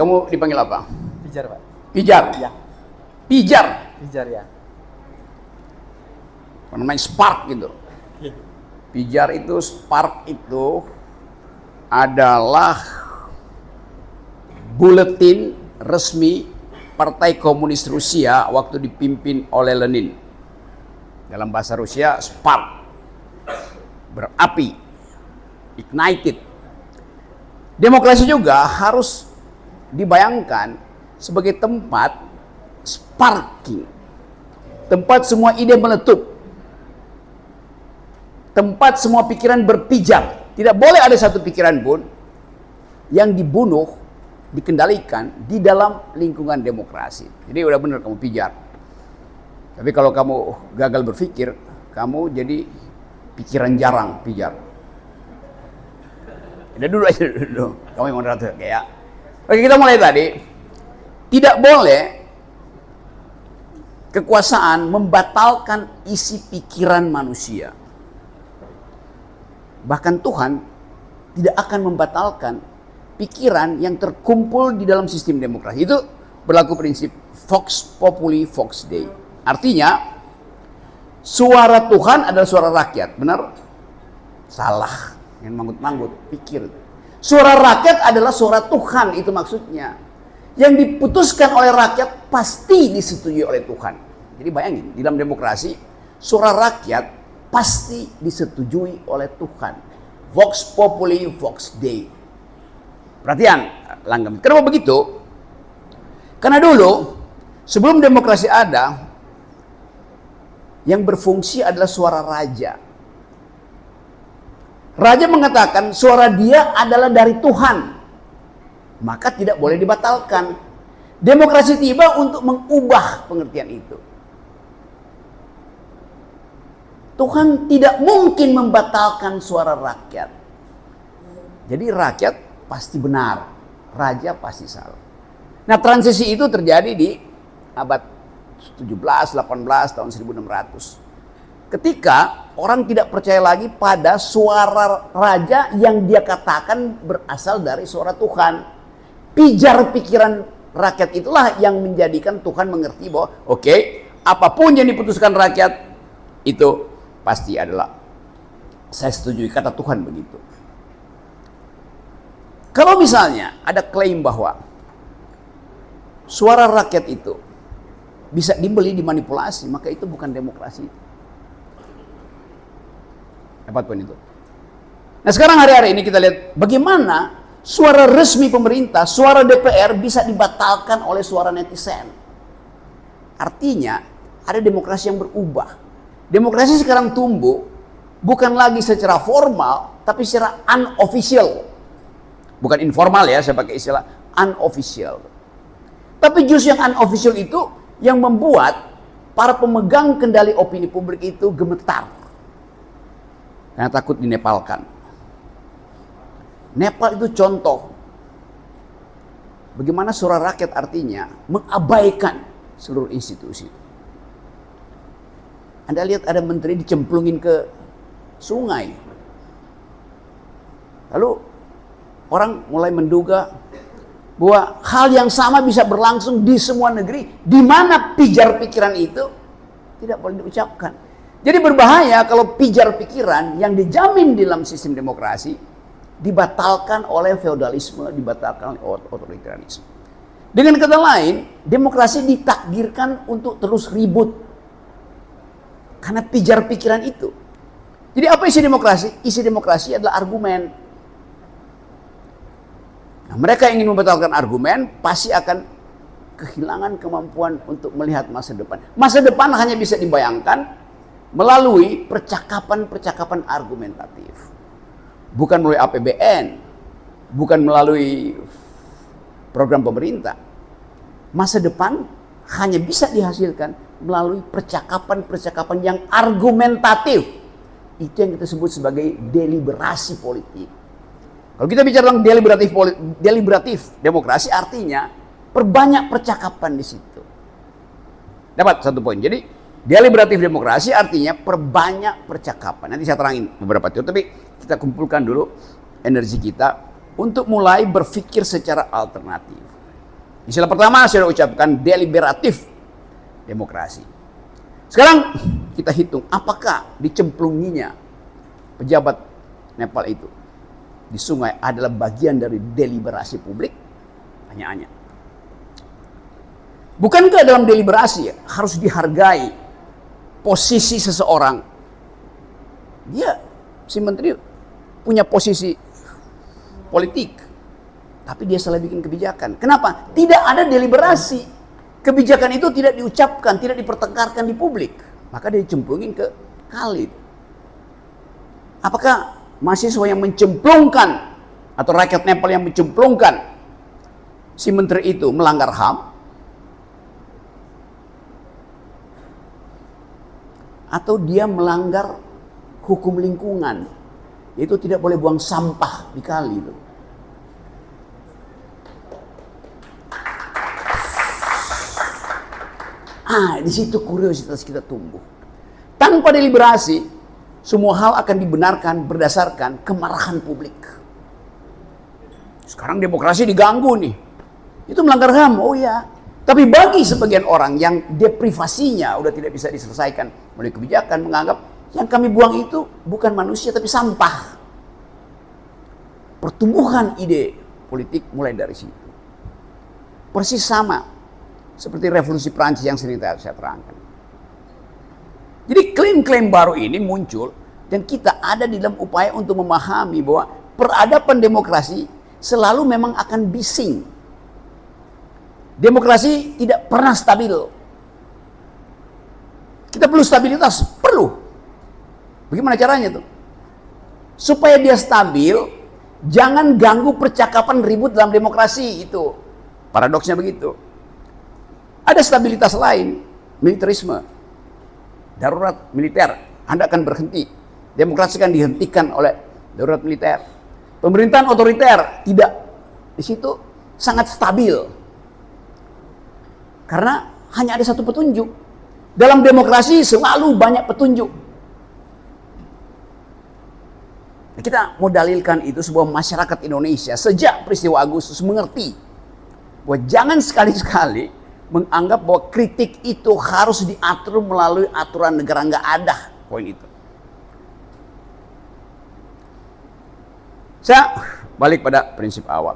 kamu dipanggil apa? Pijar, Pak. Pijar? Ya. Pijar? Pijar, ya. Namanya Spark gitu. Pijar itu, Spark itu adalah buletin resmi Partai Komunis Rusia waktu dipimpin oleh Lenin. Dalam bahasa Rusia, Spark, berapi, ignited. Demokrasi juga harus dibayangkan sebagai tempat sparking, tempat semua ide meletup, tempat semua pikiran berpijar. Tidak boleh ada satu pikiran pun yang dibunuh, dikendalikan di dalam lingkungan demokrasi. Jadi udah benar kamu pijar. Tapi kalau kamu gagal berpikir, kamu jadi pikiran jarang, pijar. Udah dulu aja dulu. Kamu yang moderator kayak. Oke, kita mulai tadi. Tidak boleh kekuasaan membatalkan isi pikiran manusia. Bahkan Tuhan tidak akan membatalkan pikiran yang terkumpul di dalam sistem demokrasi. Itu berlaku prinsip Vox Populi Vox Dei. Artinya, suara Tuhan adalah suara rakyat. Benar? Salah. Yang manggut-manggut, pikir. Suara rakyat adalah suara Tuhan, itu maksudnya. Yang diputuskan oleh rakyat pasti disetujui oleh Tuhan. Jadi bayangin, di dalam demokrasi, suara rakyat pasti disetujui oleh Tuhan. Vox Populi Vox Dei. Perhatian, langgam. Kenapa begitu? Karena dulu, sebelum demokrasi ada, yang berfungsi adalah suara raja. Raja mengatakan suara dia adalah dari Tuhan, maka tidak boleh dibatalkan. Demokrasi tiba untuk mengubah pengertian itu. Tuhan tidak mungkin membatalkan suara rakyat. Jadi rakyat pasti benar, raja pasti salah. Nah, transisi itu terjadi di abad 17, 18, tahun 1600. Ketika orang tidak percaya lagi pada suara raja yang dia katakan berasal dari suara Tuhan. Pijar pikiran rakyat itulah yang menjadikan Tuhan mengerti bahwa oke, apapun yang diputuskan rakyat itu pasti adalah saya setujui, kata Tuhan begitu. Kalau misalnya ada klaim bahwa suara rakyat itu bisa dibeli, dimanipulasi, maka itu bukan demokrasi. Dapat poin itu. Nah, sekarang hari-hari ini kita lihat bagaimana suara resmi pemerintah, suara DPR bisa dibatalkan oleh suara netizen. Artinya ada demokrasi yang berubah. Demokrasi sekarang tumbuh bukan lagi secara formal, tapi secara unofficial. Bukan informal ya, saya pakai istilah unofficial. Tapi justru yang unofficial itu yang membuat para pemegang kendali opini publik itu gemetar. Karena takut dinepalkan. Nepal itu contoh bagaimana suara rakyat artinya mengabaikan seluruh institusi. Anda lihat ada menteri dicemplungin ke sungai. Lalu orang mulai menduga bahwa hal yang sama bisa berlangsung di semua negeri. Di mana pijar pikiran itu tidak boleh diucapkan. Jadi berbahaya kalau pijar pikiran yang dijamin di dalam sistem demokrasi dibatalkan oleh feodalisme, dibatalkan oleh otoritarianisme. Dengan kata lain, demokrasi ditakdirkan untuk terus ribut karena pijar pikiran itu. Jadi apa isi demokrasi? Isi demokrasi adalah argumen. Nah, mereka yang ingin membatalkan argumen pasti akan kehilangan kemampuan untuk melihat masa depan. Masa depan hanya bisa dibayangkan melalui percakapan-percakapan argumentatif. Bukan melalui APBN, bukan melalui program pemerintah. Masa depan hanya bisa dihasilkan melalui percakapan-percakapan yang argumentatif. Itu yang kita sebut sebagai deliberasi politik. Kalau kita bicara tentang deliberatif demokrasi, artinya perbanyak percakapan di situ. Dapat satu poin. Jadi deliberatif demokrasi artinya perbanyak percakapan. Nanti saya terangin beberapa itu, tapi kita kumpulkan dulu energi kita untuk mulai berpikir secara alternatif. Istilah pertama saya sudah ucapkan, deliberatif demokrasi. Sekarang kita hitung apakah dicemplunginya pejabat Nepal itu di sungai adalah bagian dari deliberasi publik? Tanya-tanya. Bukankah dalam deliberasi harus dihargai posisi seseorang? Dia, si menteri, punya posisi politik, tapi dia salah bikin kebijakan. Kenapa? Tidak ada deliberasi. Kebijakan itu tidak diucapkan, tidak dipertengkarkan di publik. Maka dia dicemplungin ke kali. Apakah mahasiswa yang mencemplungkan atau rakyat Nepal yang mencemplungkan si menteri itu melanggar HAM? Atau dia melanggar hukum lingkungan, yaitu tidak boleh buang sampah di kali itu? Di situ kuriositas kita tumbuh. Tanpa deliberasi, semua hal akan dibenarkan berdasarkan kemarahan publik. Sekarang demokrasi diganggu nih. Itu melanggar HAM, oh ya. Tapi bagi sebagian orang yang deprivasinya udah tidak bisa diselesaikan oleh kebijakan, menganggap yang kami buang itu bukan manusia tapi sampah. Pertumbuhan ide politik mulai dari situ. Persis sama seperti revolusi Prancis yang sering saya terangkan. Jadi klaim-klaim baru ini muncul dan kita ada di dalam upaya untuk memahami bahwa peradaban demokrasi selalu memang akan bising. Demokrasi tidak pernah stabil. Kita perlu stabilitas, perlu. Bagaimana caranya tuh? Supaya dia stabil, jangan ganggu percakapan ribut dalam demokrasi itu. Paradoksnya begitu. Ada stabilitas lain, militerisme, darurat militer, Anda akan berhenti. Demokrasi akan dihentikan oleh darurat militer. Pemerintahan otoriter tidak, di situ sangat stabil. Karena hanya ada satu petunjuk. Dalam demokrasi selalu banyak petunjuk. Kita mau dalilkan itu, sebuah masyarakat Indonesia sejak peristiwa Agustus mengerti bahwa jangan sekali-sekali menganggap bahwa kritik itu harus diatur melalui aturan negara. Nggak ada poin itu. Saya balik pada prinsip awal.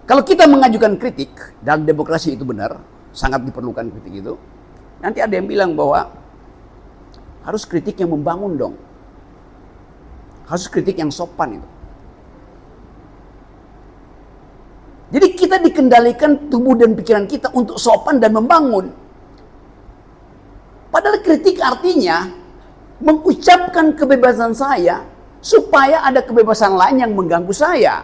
Kalau kita mengajukan kritik dalam demokrasi itu benar, sangat diperlukan kritik itu. Nanti ada yang bilang bahwa harus kritik yang membangun dong. Harus kritik yang sopan itu. Jadi kita dikendalikan tubuh dan pikiran kita untuk sopan dan membangun. Padahal kritik artinya mengucapkan kebebasan saya supaya ada kebebasan lain yang mengganggu saya.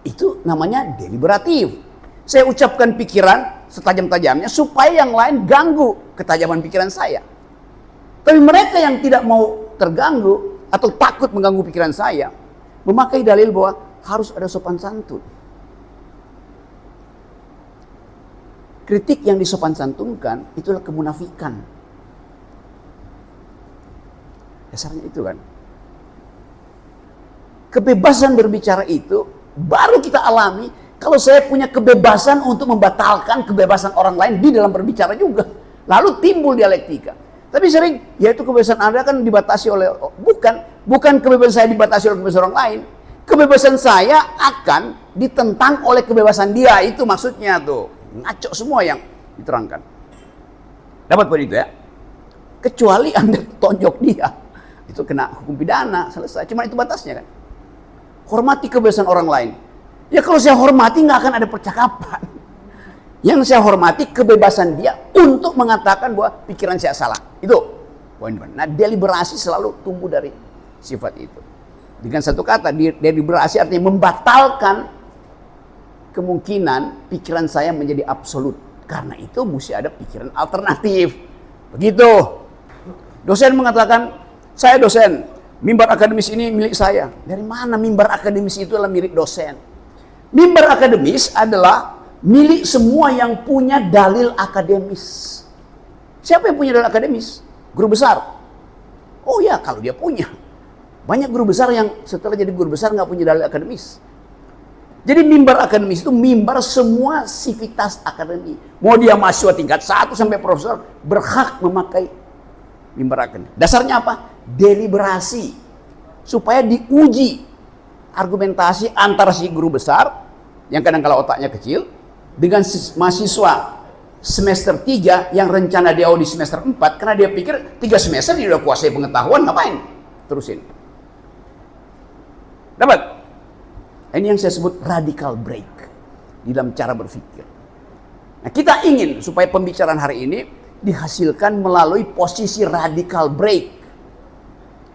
Itu namanya deliberatif. Saya ucapkan pikiran setajam-tajamnya supaya yang lain ganggu ketajaman pikiran saya. Tapi mereka yang tidak mau terganggu atau takut mengganggu pikiran saya, memakai dalil bahwa harus ada sopan santun. Kritik yang disopan santunkan itulah kemunafikan. Dasarnya itu kan. Kebebasan berbicara itu baru kita alami kalau saya punya kebebasan untuk membatalkan kebebasan orang lain di dalam berbicara juga. Lalu timbul dialektika. Tapi sering, yaitu kebebasan Anda kan dibatasi oleh, bukan kebebasan saya dibatasi oleh kebebasan orang lain. Kebebasan saya akan ditentang oleh kebebasan dia, itu maksudnya tuh. Ngaco semua yang diterangkan. Dapat poin itu ya? Kecuali Anda tonjok dia, itu kena hukum pidana, selesai. Cuma itu batasnya kan. Hormati kebebasan orang lain. Ya kalau saya hormati nggak akan ada percakapan. Yang saya hormati kebebasan dia untuk mengatakan bahwa pikiran saya salah. Itu poin. Nah, deliberasi selalu tumbuh dari sifat itu. Dengan satu kata, deliberasi artinya membatalkan kemungkinan pikiran saya menjadi absolut. Karena itu mesti ada pikiran alternatif. Begitu. Dosen mengatakan, saya dosen, mimbar akademis ini milik saya. Dari mana mimbar akademis itu adalah milik dosen? Mimbar akademis adalah milik semua yang punya dalil akademis. Siapa yang punya dalil akademis? Guru besar. Oh ya, kalau dia punya. Banyak guru besar yang setelah jadi guru besar nggak punya dalil akademis. Jadi mimbar akademis itu mimbar semua sivitas akademi. Mau dia mahasiswa tingkat 1 sampai profesor berhak memakai mimbar akademis. Dasarnya apa? Deliberasi. Supaya diuji argumentasi antara si guru besar yang kadang-kala otaknya kecil dengan mahasiswa semester 3 yang rencana dia di semester 4 karena dia pikir 3 semester dia udah kuasai pengetahuan, ngapain? Terusin. Dapat? Ini yang saya sebut radical break di dalam cara berpikir. Nah, kita ingin supaya pembicaraan hari ini dihasilkan melalui posisi radical break.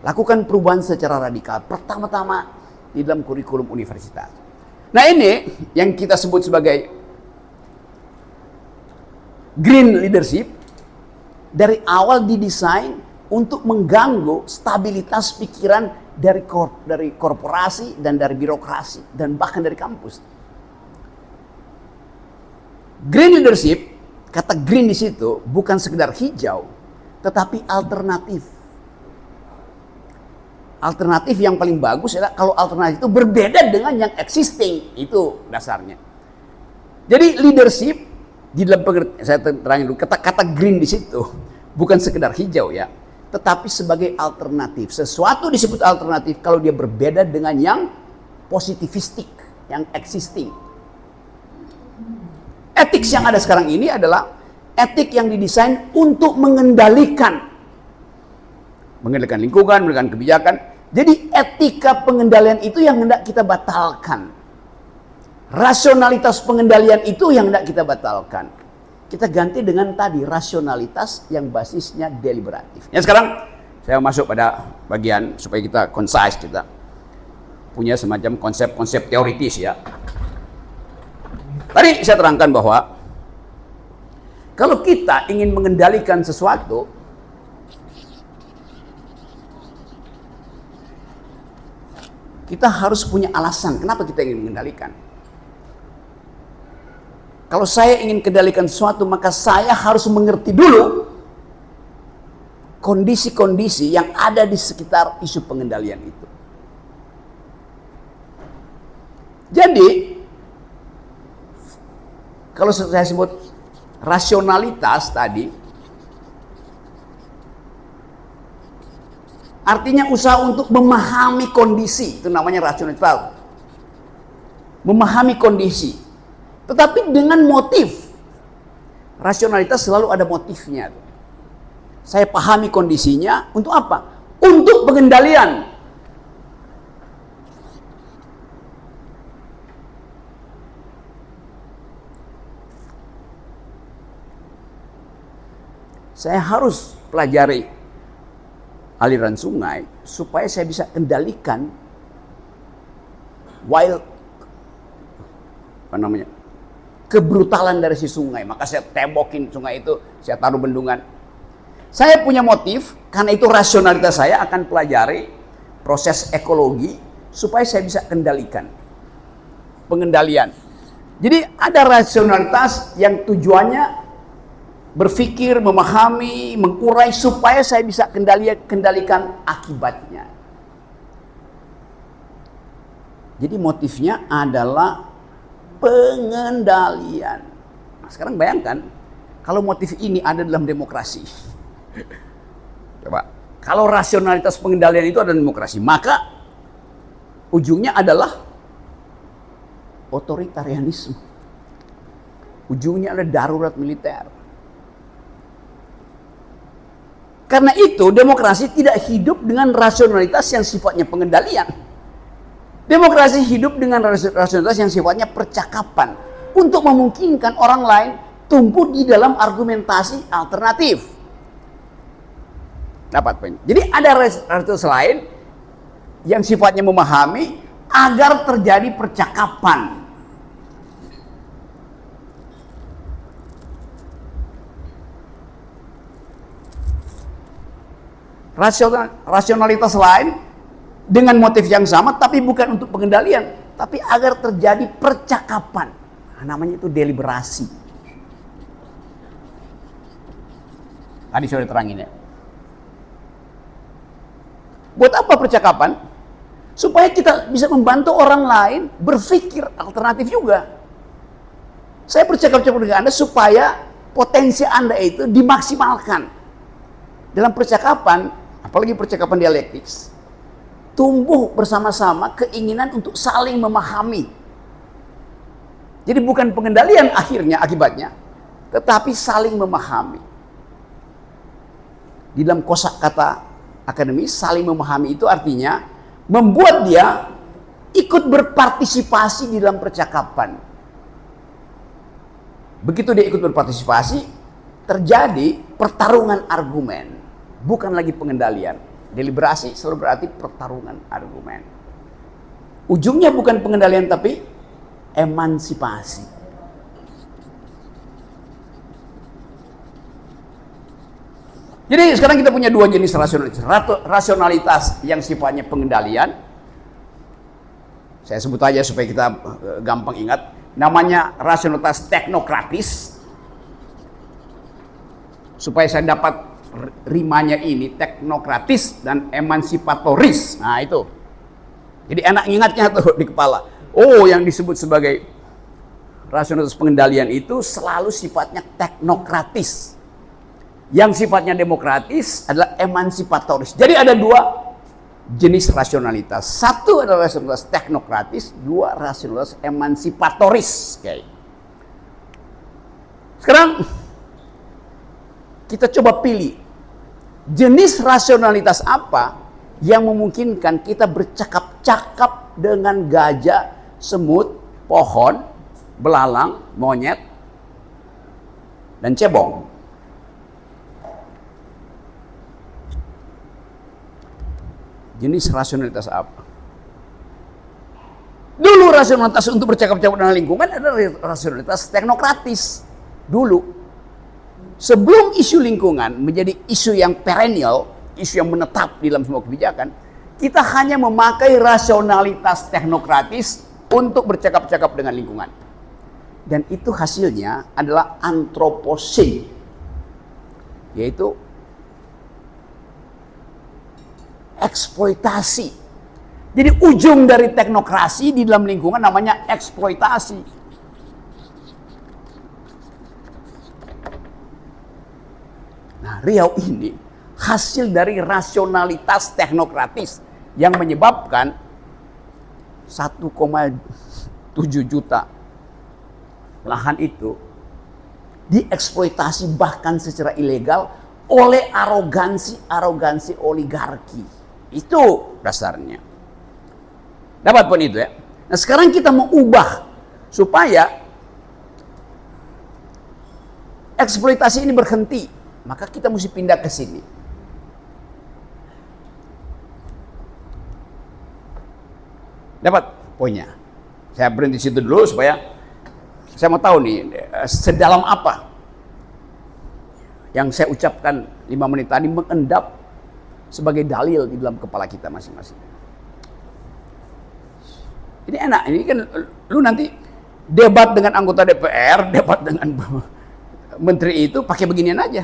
Lakukan perubahan secara radikal. Pertama-tama di dalam kurikulum universitas. Nah, ini yang kita sebut sebagai green leadership dari awal didesain untuk mengganggu stabilitas pikiran dari korporasi dan dari birokrasi dan bahkan dari kampus. Green leadership, kata green di situ bukan sekedar hijau, tetapi alternatif. Alternatif yang paling bagus adalah kalau alternatif itu berbeda dengan yang existing, itu dasarnya. Jadi leadership di dalam saya terangin dulu, kata green di situ bukan sekedar hijau ya, tetapi sebagai alternatif. Sesuatu disebut alternatif kalau dia berbeda dengan yang positivistik, yang existing. Etik yang ada sekarang ini adalah etik yang didesain untuk mengendalikan lingkungan, mengendalikan kebijakan. Jadi etika pengendalian itu yang hendak kita batalkan. Rasionalitas pengendalian itu yang hendak kita batalkan. Kita ganti dengan tadi rasionalitas yang basisnya deliberatif. Ya, sekarang saya masuk pada bagian supaya kita concise, kita punya semacam konsep-konsep teoritis ya. Tadi saya terangkan bahwa kalau kita ingin mengendalikan sesuatu, kita harus punya alasan kenapa kita ingin mengendalikan. Kalau saya ingin kendalikan sesuatu, maka saya harus mengerti dulu kondisi-kondisi yang ada di sekitar isu pengendalian itu. Jadi, kalau saya sebut rasionalitas tadi, artinya usaha untuk memahami kondisi, itu namanya rasionalitas. Memahami kondisi. Tetapi dengan motif. Rasionalitas selalu ada motifnya. Saya pahami kondisinya untuk apa? Untuk pengendalian. Saya harus pelajari aliran sungai supaya saya bisa kendalikan kebrutalan dari si sungai. Maka saya tembokin sungai itu, saya taruh bendungan. Saya punya motif, karena itu rasionalitas saya akan pelajari proses ekologi supaya saya bisa kendalikan. Pengendalian. Jadi ada rasionalitas yang tujuannya berpikir, memahami, mengurai supaya saya bisa kendalikan akibatnya. Jadi motifnya adalah pengendalian. Nah, sekarang bayangkan kalau motif ini ada dalam demokrasi. Coba, kalau rasionalitas pengendalian itu ada demokrasi, maka ujungnya adalah otoritarianisme. Ujungnya adalah darurat militer. Karena itu demokrasi tidak hidup dengan rasionalitas yang sifatnya pengendalian. Demokrasi hidup dengan rasionalitas yang sifatnya percakapan untuk memungkinkan orang lain tumbuh di dalam argumentasi alternatif. Dapat poin. Jadi ada rasionalitas lain yang sifatnya memahami agar terjadi percakapan. Rasionalitas lain dengan motif yang sama, tapi bukan untuk pengendalian, tapi agar terjadi percakapan. Nah, namanya itu deliberasi. Tadi sudah terangin ya. Buat apa percakapan? supaya kita bisa membantu orang lain berpikir alternatif juga. Saya bercakap-cakap dengan Anda supaya potensi Anda itu dimaksimalkan. Dalam percakapan, apalagi percakapan dialektik, tumbuh bersama-sama keinginan untuk saling memahami. Jadi bukan pengendalian akibatnya, tetapi saling memahami. Di dalam kosakata akademis, saling memahami itu artinya membuat dia ikut berpartisipasi di dalam percakapan. Begitu dia ikut berpartisipasi, terjadi pertarungan argumen, bukan lagi pengendalian. Deliberasi selalu berarti pertarungan argumen. Ujungnya bukan pengendalian tapi emansipasi. Jadi sekarang kita punya dua jenis rasionalitas. Rasionalitas yang sifatnya pengendalian. Saya sebut aja supaya kita gampang ingat. Namanya rasionalitas teknokratis. Supaya saya dapat rimanya ini, teknokratis dan emansipatoris. Nah itu. Jadi enak ingatnya tuh di kepala. Oh, yang disebut sebagai rasionalitas pengendalian itu selalu sifatnya teknokratis. Yang sifatnya demokratis adalah emansipatoris. Jadi ada dua jenis rasionalitas. Satu adalah rasionalitas teknokratis, dua rasionalitas emansipatoris. Oke. Sekarang kita coba pilih jenis rasionalitas apa yang memungkinkan kita bercakap-cakap dengan gajah, semut, pohon, belalang, monyet, dan cebong. Jenis rasionalitas apa? Dulu rasionalitas untuk bercakap-cakap dengan lingkungan adalah rasionalitas teknokratis. Dulu. Sebelum isu lingkungan menjadi isu yang perennial, isu yang menetap di dalam semua kebijakan, kita hanya memakai rasionalitas teknokratis untuk bercakap-cakap dengan lingkungan. Dan itu hasilnya adalah antroposen, yaitu eksploitasi. Jadi ujung dari teknokrasi di dalam lingkungan namanya eksploitasi. Nah, Riau ini hasil dari rasionalitas teknokratis yang menyebabkan 1,7 juta lahan itu dieksploitasi bahkan secara ilegal oleh arogansi oligarki. Itu dasarnya. Dapat pun itu ya. Nah sekarang kita mau ubah supaya eksploitasi ini berhenti. Maka kita mesti pindah ke sini. Dapat poinnya. Saya berhenti situ dulu supaya saya mau tahu nih sedalam apa yang saya ucapkan 5 menit tadi mengendap sebagai dalil di dalam kepala kita masing-masing. Ini enak, ini kan lu nanti debat dengan anggota DPR, debat dengan menteri itu pakai beginian aja.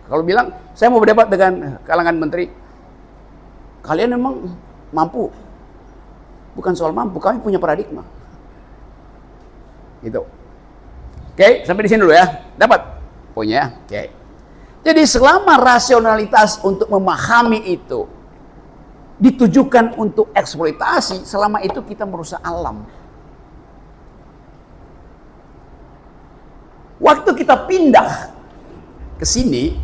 Kalau bilang, saya mau berdebat dengan kalangan menteri, kalian memang mampu? Bukan soal mampu, kami punya paradigma. Gitu. Oke, sampai di sini dulu ya. Dapat poinnya? Oke. Jadi selama rasionalitas untuk memahami itu ditujukan untuk eksploitasi, selama itu kita merusak alam. Waktu kita pindah ke sini,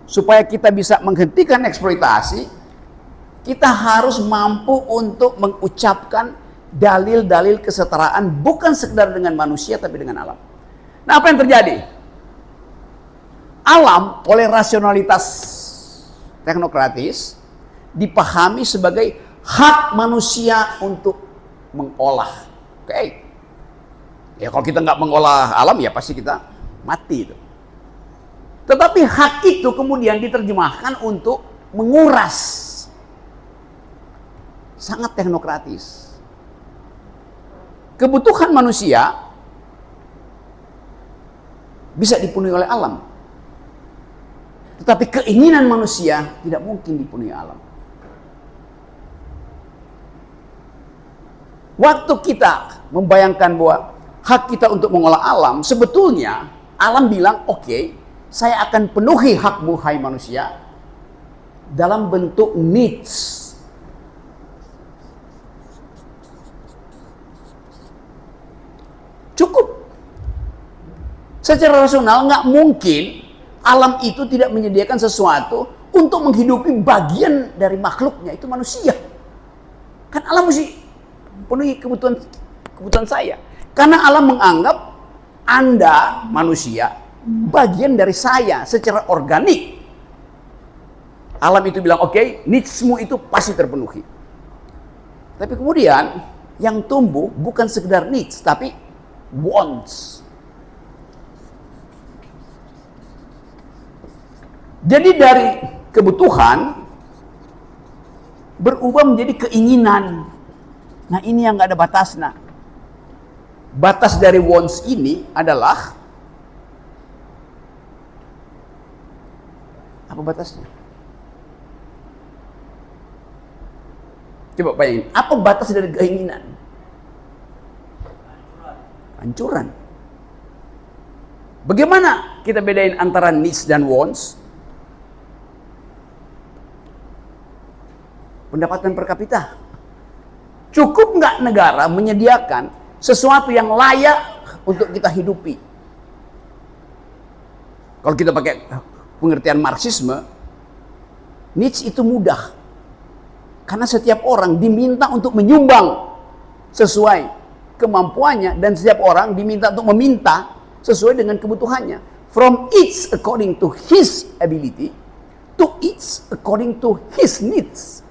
supaya kita bisa menghentikan eksploitasi, kita harus mampu untuk mengucapkan dalil-dalil kesetaraan bukan sekedar dengan manusia tapi dengan alam. Nah, apa yang terjadi? Alam oleh rasionalitas teknokratis dipahami sebagai hak manusia untuk mengolah. Oke. Ya kalau kita nggak mengolah alam ya pasti kita mati itu. Tetapi hak itu kemudian diterjemahkan untuk menguras. Sangat teknokratis. Kebutuhan manusia bisa dipenuhi oleh alam. Tetapi keinginan manusia tidak mungkin dipenuhi alam. Waktu kita membayangkan bahwa hak kita untuk mengolah alam, sebetulnya alam bilang, oke, saya akan penuhi hakmu, hai manusia, dalam bentuk needs. Cukup. Secara rasional nggak mungkin alam itu tidak menyediakan sesuatu untuk menghidupi bagian dari makhluknya, itu manusia. Kan alam mesti penuhi kebutuhan saya. Karena alam menganggap Anda manusia bagian dari saya secara organik. Alam itu bilang oke, needs-mu itu pasti terpenuhi. Tapi kemudian yang tumbuh bukan sekedar needs, tapi wants. Jadi dari kebutuhan berubah menjadi keinginan. Nah, ini yang nggak ada batasnya. Batas dari wants ini adalah apa batasnya? Coba bayangin, apa batas dari keinginan? Hancuran. Bagaimana kita bedain antara needs dan wants? Pendapatan per kapita. Cukup nggak negara menyediakan sesuatu yang layak untuk kita hidupi? Kalau kita pakai pengertian Marxisme, needs itu mudah. Karena setiap orang diminta untuk menyumbang sesuai kemampuannya, dan setiap orang diminta untuk meminta sesuai dengan kebutuhannya. From each according to his ability, to each according to his needs.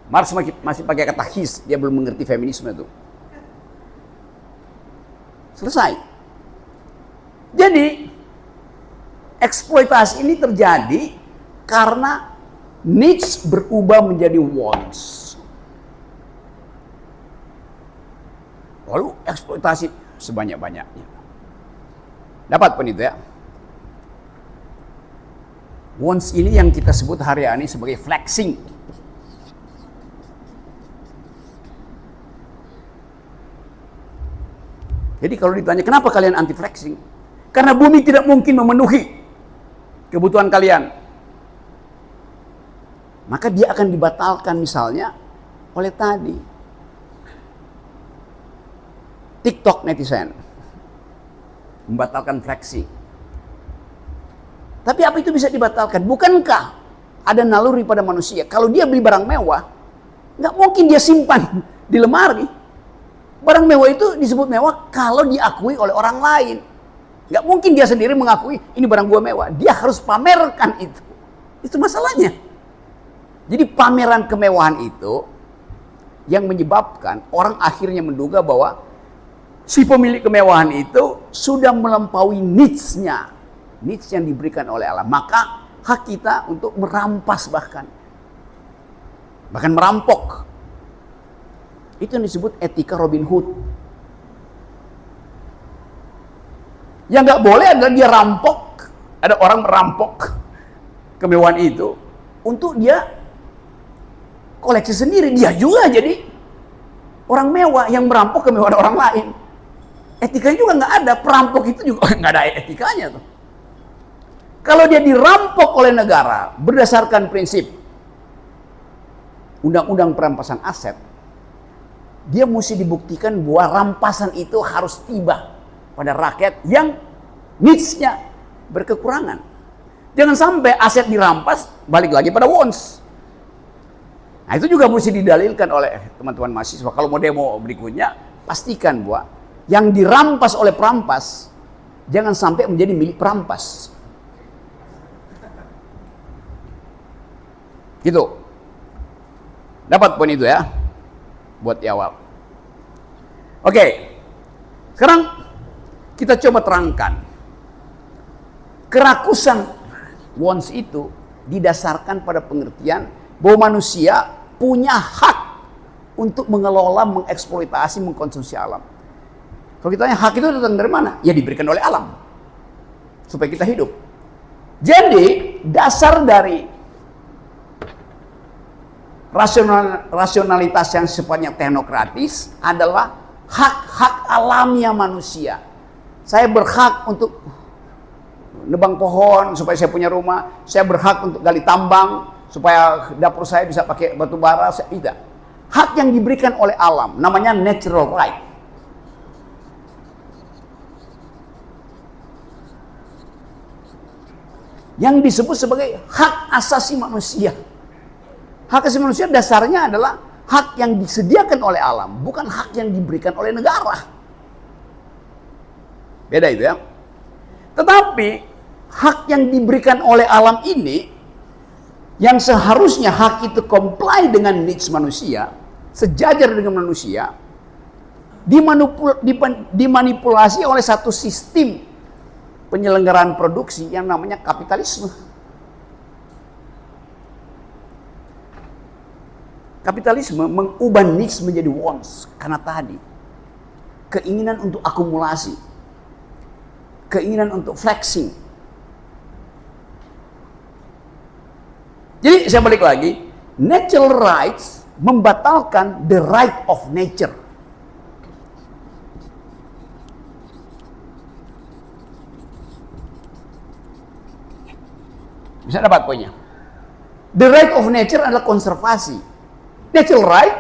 Marx masih pakai kata his, dia belum mengerti feminisme itu. Selesai. Jadi eksploitasi ini terjadi karena needs berubah menjadi wants. Lalu eksploitasi sebanyak-banyaknya. Dapat pun itu ya. Wants ini yang kita sebut hari ini sebagai flexing. Jadi kalau ditanya kenapa kalian anti flexing? Karena bumi tidak mungkin memenuhi kebutuhan kalian. Maka dia akan dibatalkan misalnya oleh tadi TikTok netizen membatalkan flexing. Tapi apa itu bisa dibatalkan? Bukankah ada naluri pada manusia? Kalau dia beli barang mewah, nggak mungkin dia simpan di lemari. Barang mewah itu disebut mewah kalau diakui oleh orang lain. Nggak mungkin dia sendiri mengakui ini barang gua mewah. Dia harus pamerkan itu. Itu masalahnya. Jadi pameran kemewahan itu yang menyebabkan orang akhirnya menduga bahwa si pemilik kemewahan itu sudah melampaui needs-nya. Needs yang diberikan oleh Allah. Maka hak kita untuk merampas bahkan merampok. Itu yang disebut etika Robin Hood. Yang nggak boleh adalah dia rampok. Ada orang merampok kemewahan itu untuk dia koleksi sendiri. Dia juga jadi orang mewah yang merampok kemewahan orang lain. Etikanya juga nggak ada. Perampok itu juga nggak ada etikanya tuh. Kalau dia dirampok oleh negara berdasarkan prinsip undang-undang perampasan aset, dia mesti dibuktikan bahwa rampasan itu harus tiba pada rakyat yang needs-nya berkekurangan. Jangan sampai aset dirampas, balik lagi pada wants. Nah itu juga mesti didalilkan oleh teman-teman mahasiswa. Kalau mau demo berikutnya, pastikan bahwa yang dirampas oleh perampas, jangan sampai menjadi milik perampas. Gitu. Dapat poin itu ya? Buat di awal. Oke, sekarang kita coba terangkan kerakusan wants itu didasarkan pada pengertian bahwa manusia punya hak untuk mengelola, mengeksploitasi, mengkonsumsi alam. Kalau kita tanya hak itu datang dari mana? Ya diberikan oleh alam supaya kita hidup. Jadi dasar dari rasionalitas yang sifatnya teknokratis adalah hak-hak alamiah manusia. Saya berhak untuk nebang pohon supaya saya punya rumah, saya berhak untuk gali tambang supaya dapur saya bisa pakai batu bara. Tidak. Hak yang diberikan oleh alam, namanya natural right. Yang disebut sebagai hak asasi manusia. Hak asasi manusia dasarnya adalah hak yang disediakan oleh alam, bukan hak yang diberikan oleh negara. Beda itu ya. Tetapi hak yang diberikan oleh alam ini, yang seharusnya hak itu comply dengan needs manusia, sejajar dengan manusia, dimanipulasi oleh satu sistem penyelenggaraan produksi yang namanya kapitalisme. Kapitalisme mengubah needs menjadi wants karena tadi keinginan untuk akumulasi, keinginan untuk flexing. Jadi saya balik lagi, natural rights membatalkan the right of nature. Bisa dapat poinnya? The right of nature adalah konservasi. Natural right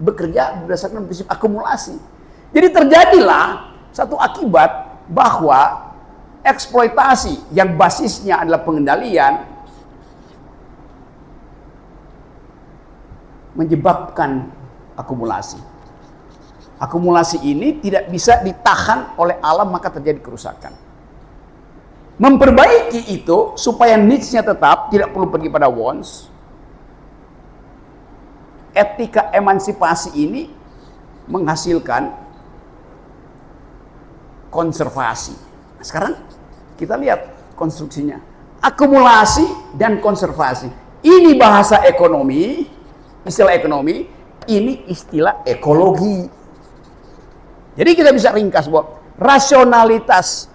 bekerja berdasarkan prinsip akumulasi. Jadi terjadilah satu akibat bahwa eksploitasi yang basisnya adalah pengendalian menyebabkan akumulasi. Akumulasi ini tidak bisa ditahan oleh alam, maka terjadi kerusakan. Memperbaiki itu supaya needs-nya tetap, tidak perlu pergi pada wants. Etika emansipasi ini menghasilkan konservasi. Nah, sekarang kita lihat konstruksinya. Akumulasi dan konservasi. Ini bahasa ekonomi, istilah ekonomi, ini istilah ekologi. Jadi kita bisa ringkas bahwa rasionalitas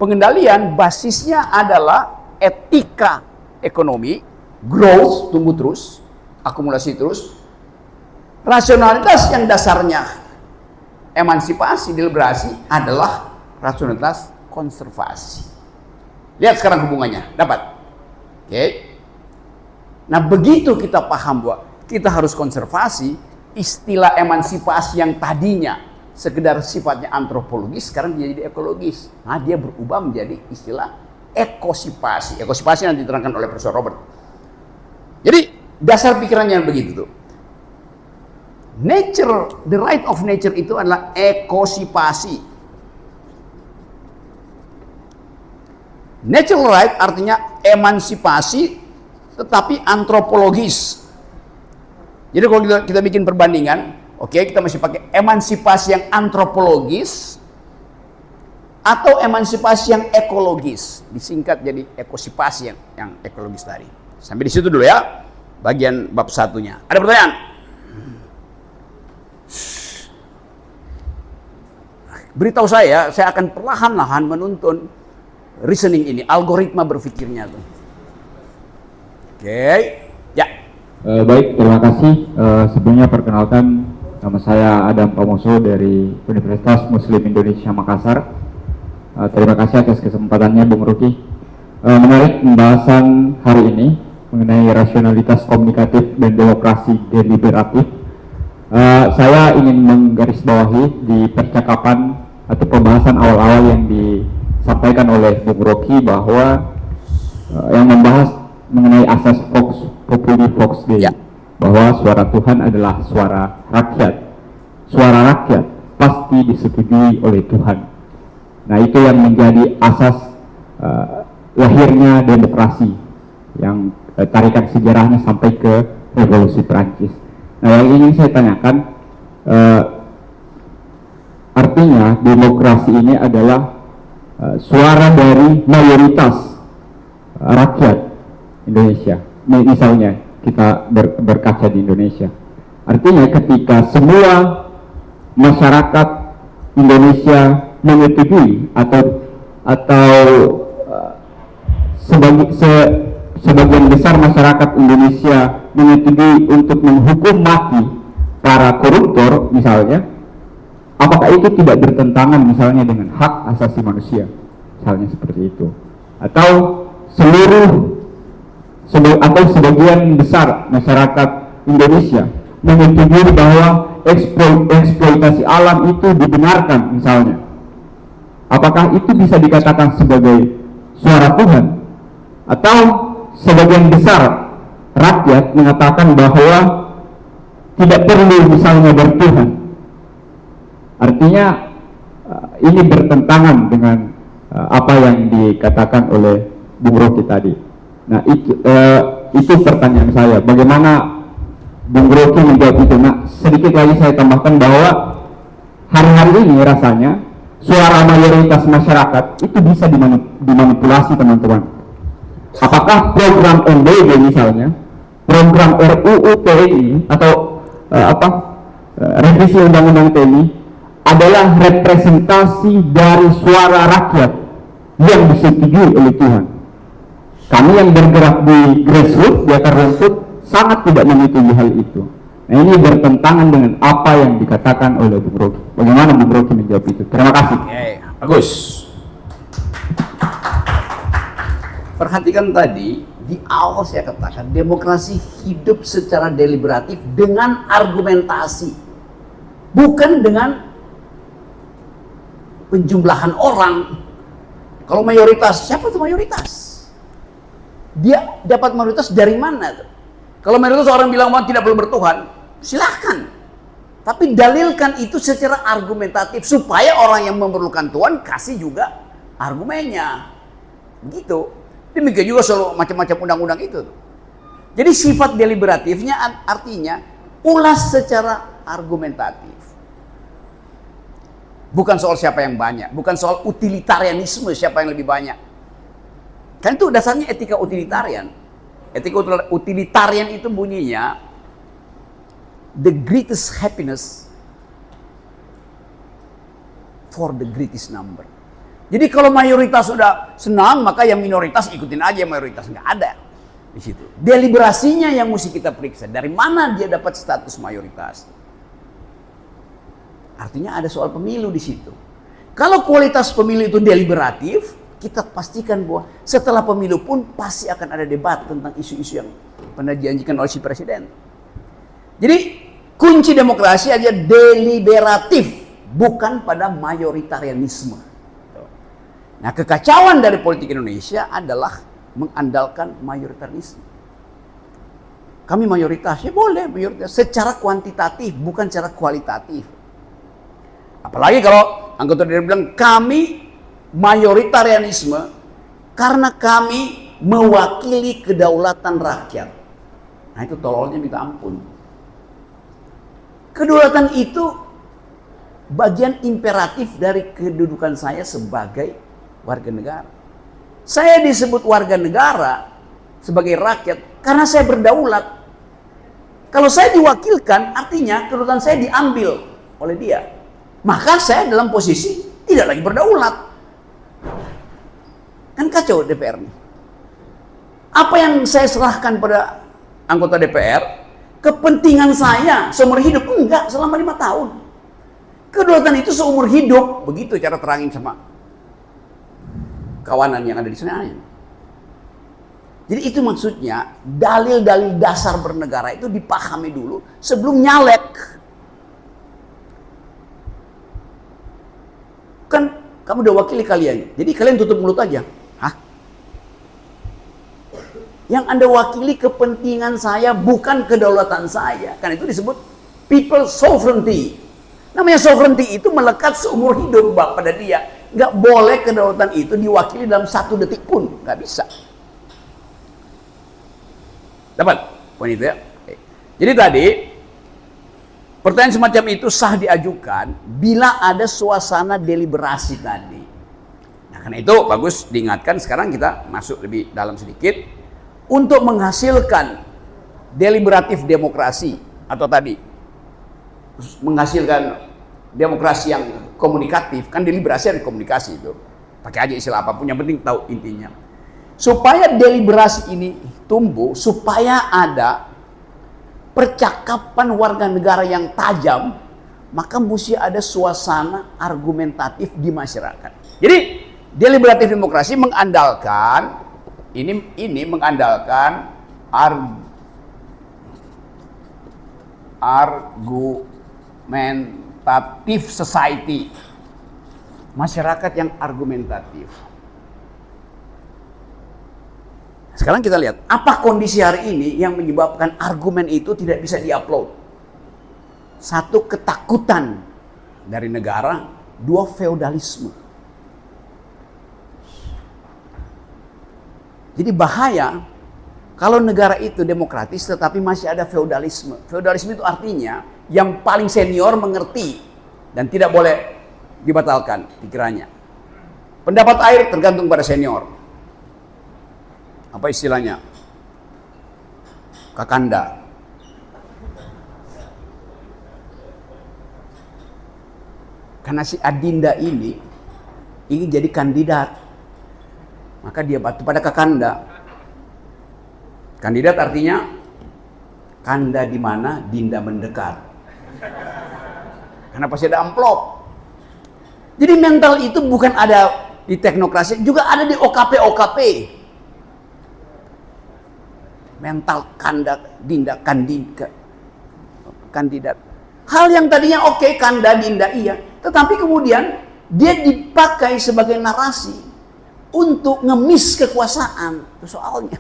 pengendalian basisnya adalah etika ekonomi, growth, tumbuh terus, akumulasi terus. Rasionalitas yang dasarnya emansipasi, deliberasi adalah rasionalitas konservasi. Lihat sekarang hubungannya, dapat? Oke. Nah, begitu kita paham bahwa kita harus konservasi, istilah emansipasi yang tadinya sekedar sifatnya antropologis sekarang jadi ekologis. Nah, dia berubah menjadi istilah ekosipasi. Ekosipasi yang diterangkan oleh Profesor Robert. Jadi dasar pikirannya begitu tuh. Nature, the right of nature itu adalah ekosipasi. Natural right artinya emansipasi tetapi antropologis. Jadi kalau kita bikin perbandingan, oke, kita masih pakai emansipasi yang antropologis atau emansipasi yang ekologis. Disingkat jadi ekosipasi yang ekologis tadi. Sampai di situ dulu ya, bagian bab satunya. Ada pertanyaan? Beritahu saya akan perlahan-lahan menuntun reasoning ini, algoritma berpikirnya tuh. Oke, ya. Baik, terima kasih. Sebelumnya perkenalkan, nama saya Adam Pamoso dari Universitas Muslim Indonesia Makassar. Terima kasih atas kesempatannya, Bung Ruki. Menarik pembahasan hari ini mengenai rasionalitas komunikatif dan demokrasi deliberatif. Saya ingin menggarisbawahi di percakapan atau pembahasan awal-awal yang disampaikan oleh Bung Rocky bahwa yang membahas mengenai asas Vox Populi Vox Dei, ya, bahwa suara Tuhan adalah suara rakyat. Suara rakyat pasti disetujui oleh Tuhan. Nah, itu yang menjadi asas lahirnya demokrasi yang tarikan sejarahnya sampai ke Revolusi Perancis. Nah, yang ingin saya tanyakan, artinya demokrasi ini adalah suara dari mayoritas rakyat Indonesia. Misalnya kita berkaca di Indonesia, artinya ketika semua masyarakat Indonesia menyetujui atau sebagian besar masyarakat Indonesia menyetujui untuk menghukum mati para koruptor misalnya, apakah itu tidak bertentangan misalnya dengan hak asasi manusia, misalnya seperti itu? Atau sebagian besar masyarakat Indonesia menyetujui bahwa eksploitasi alam itu dibenarkan misalnya, apakah itu bisa dikatakan sebagai suara Tuhan? Atau sebagian besar rakyat mengatakan bahwa tidak perlu misalnya bertuhan? Artinya ini bertentangan dengan apa yang dikatakan oleh Bung Rocky tadi. Nah itu pertanyaan saya, bagaimana Bung Rocky menjawab itu? Nah sedikit lagi saya tambahkan bahwa hari-hari ini rasanya suara mayoritas masyarakat itu bisa dimanipulasi, teman-teman. Apakah program NDB misalnya, program RUU TNI atau revisi Undang-Undang TNI adalah representasi dari suara rakyat yang disetujui oleh Tuhan? Kami yang bergerak di grassroots, di akar rumput, sangat tidak menyetujui hal itu. Nah ini bertentangan dengan apa yang dikatakan oleh Bung Rocky. Bagaimana Bung Rocky menjawab itu? Terima kasih. Bagus. Perhatikan tadi, di awal saya katakan demokrasi hidup secara deliberatif dengan argumentasi, bukan dengan penjumlahan orang. Kalau mayoritas, siapa itu mayoritas? Dia dapat mayoritas dari mana tuh? Kalau mayoritas orang bilang tidak perlu bertuhan, silahkan. Tapi dalilkan itu secara argumentatif supaya orang yang memerlukan Tuhan kasih juga argumennya. Gitu. Demikian juga soal macam-macam undang-undang itu. Jadi sifat deliberatifnya artinya ulas secara argumentatif. Bukan soal siapa yang banyak, bukan soal utilitarianisme siapa yang lebih banyak. Kan itu dasarnya etika utilitarian. Etika utilitarian itu bunyinya the greatest happiness for the greatest number. Jadi kalau mayoritas sudah senang, maka yang minoritas ikutin aja yang mayoritas. Nggak ada di situ. Deliberasinya yang mesti kita periksa. Dari mana dia dapat status mayoritas? Artinya ada soal pemilu di situ. Kalau kualitas pemilu itu deliberatif, kita pastikan bahwa setelah pemilu pun pasti akan ada debat tentang isu-isu yang pernah dijanjikan oleh si presiden. Jadi kunci demokrasi aja deliberatif, bukan pada mayoritarianisme. Nah kekacauan dari politik Indonesia adalah mengandalkan mayoritarianisme. Kami mayoritas, ya boleh mayoritas secara kuantitatif, bukan secara kualitatif. Apalagi kalau anggota DPR bilang kami mayoritarianisme karena kami mewakili kedaulatan rakyat. Nah itu tololnya minta ampun. Kedaulatan itu bagian imperatif dari kedudukan saya sebagai warga negara. Saya disebut warga negara sebagai rakyat karena saya berdaulat. Kalau saya diwakilkan, artinya kedaulatan saya diambil oleh dia. Maka saya dalam posisi tidak lagi berdaulat. Kan kacau DPR nih. Apa yang saya serahkan pada anggota DPR, kepentingan saya seumur hidup, enggak, selama 5 tahun. Kedaulatan itu seumur hidup, begitu cara terangin sama kawanan yang ada di Senayan. Jadi itu maksudnya dalil-dalil dasar bernegara itu dipahami dulu sebelum nyalek. Kan kamu udah wakili kalian, jadi kalian tutup mulut aja. Hah? Yang Anda wakili kepentingan saya, bukan kedaulatan saya. Kan itu disebut people sovereignty. Namanya sovereignty itu melekat seumur hidup pada dia. Nggak boleh kedaulatan itu diwakili dalam 1 detik pun. Nggak bisa. Dapat poin itu ya? Jadi tadi pertanyaan semacam itu sah diajukan bila ada suasana deliberasi tadi. Nah karena itu bagus diingatkan, sekarang kita masuk lebih dalam sedikit untuk menghasilkan deliberatif demokrasi atau tadi menghasilkan demokrasi yang komunikatif. Kan deliberasi ada komunikasi itu, pakai aja istilah apapun yang penting tahu intinya. supaya deliberasi ini tumbuh, supaya ada percakapan warga negara yang tajam, maka mesti ada suasana argumentatif di masyarakat. Jadi deliberatif demokrasi mengandalkan ini mengandalkan argumentatif society, masyarakat yang argumentatif. Sekarang kita lihat apa kondisi hari ini yang menyebabkan argumen itu tidak bisa diupload. Satu, ketakutan dari negara. Dua, feodalisme. Jadi bahaya kalau negara itu demokratis tetapi masih ada feodalisme. Feodalisme itu artinya yang paling senior mengerti dan tidak boleh dibatalkan pikirannya. Pendapat air tergantung pada senior. Apa istilahnya? Kakanda. Karena si Adinda ini ingin jadi kandidat, maka dia batu pada Kakanda. Kandidat artinya kanda di mana Dinda mendekat. Karena pasti ada amplop. Jadi mental itu bukan ada di teknokrasi, juga ada di OKP. Mental kanda, dinda, kandidat. Hal yang tadinya oke, kanda, dinda, iya. Tetapi kemudian dia dipakai sebagai narasi untuk ngemis kekuasaan. Itu soalnya.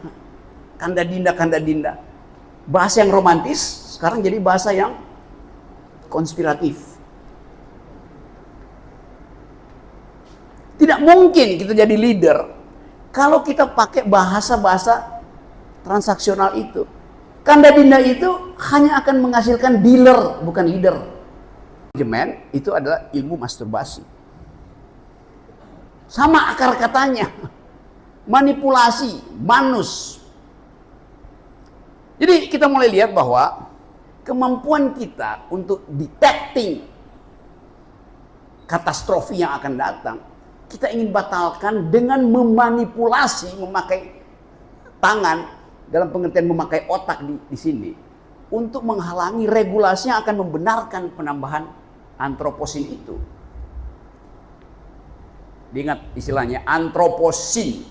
Kanda, dinda. Bahasa yang romantis sekarang jadi bahasa yang konspiratif. Tidak mungkin kita jadi leader kalau kita pakai bahasa-bahasa transaksional itu. Kanda dinda itu hanya akan menghasilkan dealer, bukan leader. Manajemen itu adalah ilmu masturbasi. Sama akar katanya. Manipulasi, manus. Jadi kita mulai lihat bahwa kemampuan kita untuk detecting katastrofi yang akan datang, kita ingin batalkan dengan memanipulasi, memakai tangan, dalam pengertian memakai otak di sini untuk menghalangi regulasi yang akan membenarkan penambahan antroposin itu. Diingat istilahnya antroposin.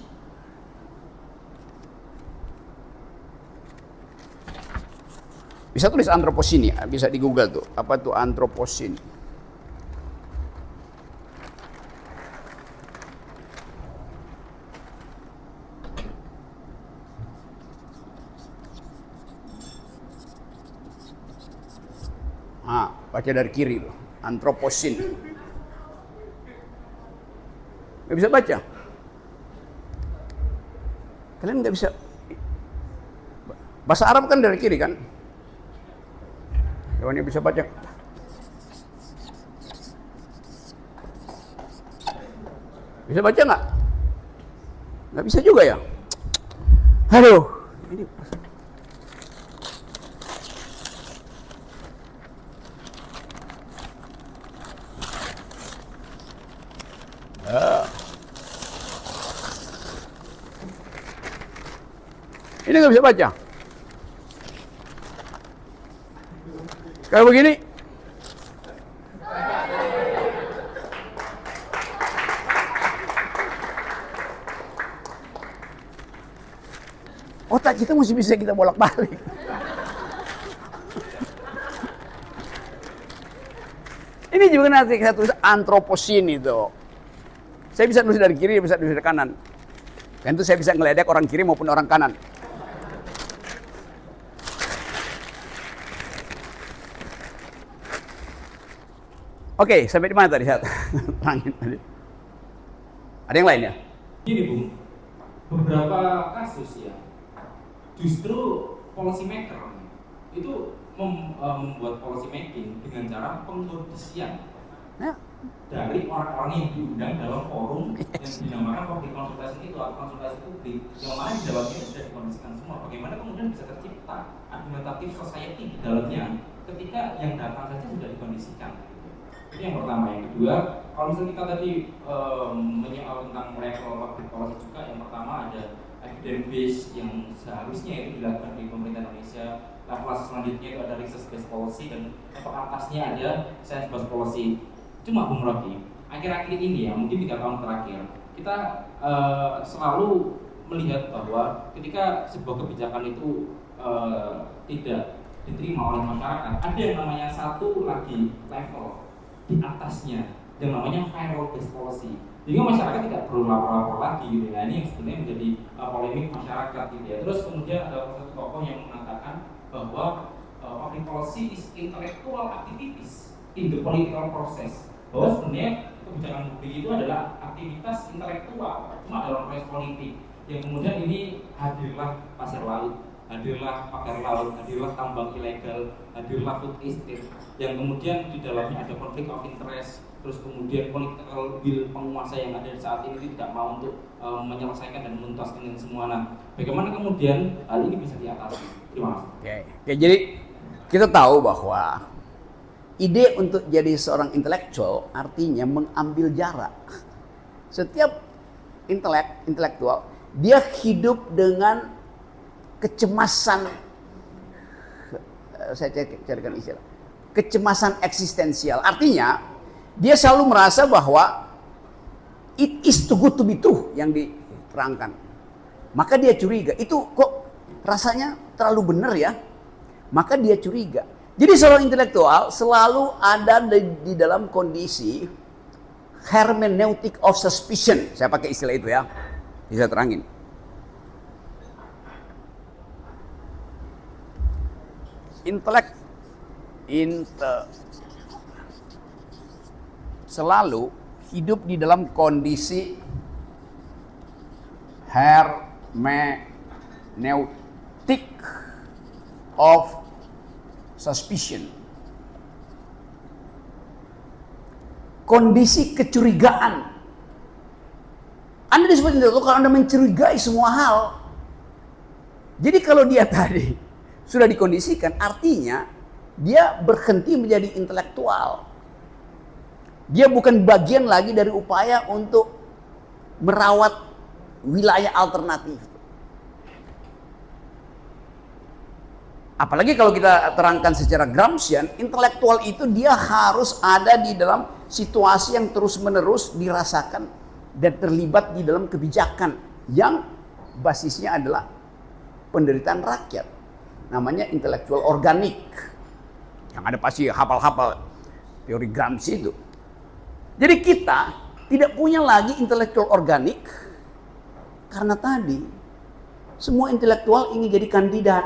Bisa tulis antroposin ya, bisa di Google tuh. Apa tuh antroposin? Baca dari kiri tuh, antroposin. Nggak bisa baca? Kalian nggak bisa? Bahasa Arab kan dari kiri kan? Jawabannya bisa baca? Bisa baca nggak? Nggak bisa juga ya? Aduh, ini ini nggak bisa baca. Kayak begini. Otak kita mesti bisa kita bolak-balik. Ini juga nanti saya tulis antroposin itu. Saya bisa tulis dari kiri, bisa tulis dari kanan. Dan itu saya bisa ngeledek orang kiri maupun orang kanan. Oke, sampai di mana tadi saya terangin tadi? Ada yang lain ya? Gini Bung, beberapa kasus ya, justru policy maker itu membuat policy making dengan cara pengkondisian dari orang-orang yang diundang dalam forum yang dinamakan public consultation itu atau konsultasi publik, yang mana di dalamnya sudah dikondisikan semua. Bagaimana kemudian bisa tercipta argumentative society di dalamnya ketika yang datang saja sudah dikondisikan. Ini yang pertama. Yang kedua, kalau misalnya kita tadi menyoal tentang level public policy juga, yang pertama ada evidence base yang seharusnya itu dilakukan di pemerintah Indonesia. Level selanjutnya itu ada research based policy, dan level atasnya ada science based policy. Cuma Bung Rocky, akhir-akhir ini ya, mungkin 3 tahun terakhir, kita selalu melihat bahwa ketika sebuah kebijakan itu tidak diterima oleh masyarakat, ada yang namanya satu lagi level di atasnya yang namanya viral based policy, sehingga masyarakat tidak perlu lapor-lapor lagi gitu. Nah, ini yang sebenarnya menjadi polemik masyarakat gitu ya. Terus kemudian ada satu tokoh yang mengatakan bahwa public policy is intellectual activities in the political process, bahwa sebenarnya kebijakan publik itu adalah aktivitas intelektual cuma dalam proses politik, yang kemudian ini hadirlah pasar laut, hadirlah pagar laut, hadirlah tambang ilegal, hadirlah food estate, yang kemudian di dalamnya ada konflik of interest. Terus kemudian political will penguasa yang ada saat ini tidak mau untuk menyelesaikan dan menuntaskan ini semua. Nah, bagaimana kemudian hal ini bisa diatasi? Terima kasih. Oke, jadi kita tahu bahwa ide untuk jadi seorang intelektual artinya mengambil jarak. Setiap intelektual, dia hidup dengan kecemasan, saya carikan istilah, kecemasan eksistensial. Artinya dia selalu merasa bahwa it is too good to be true yang diterangkan. Maka dia curiga, itu kok rasanya terlalu benar ya? Maka dia curiga. Jadi seorang intelektual selalu ada di dalam kondisi hermeneutic of suspicion. Saya pakai istilah itu ya. Bisa terangin. Selalu hidup di dalam kondisi hermeneutic of suspicion. Kondisi kecurigaan. Anda disebut intelektual kalau Anda mencurigai semua hal. Jadi kalau dia tadi sudah dikondisikan, artinya dia berhenti menjadi intelektual. Dia bukan bagian lagi dari upaya untuk merawat wilayah alternatif. Apalagi kalau kita terangkan secara Gramscian, intelektual itu dia harus ada di dalam situasi yang terus-menerus dirasakan dan terlibat di dalam kebijakan yang basisnya adalah penderitaan rakyat. Namanya intelektual organik. Yang ada pasti hafal-hafal teori Gramsci itu. Jadi kita tidak punya lagi intelektual organik karena tadi semua intelektual ingin jadi kandidat.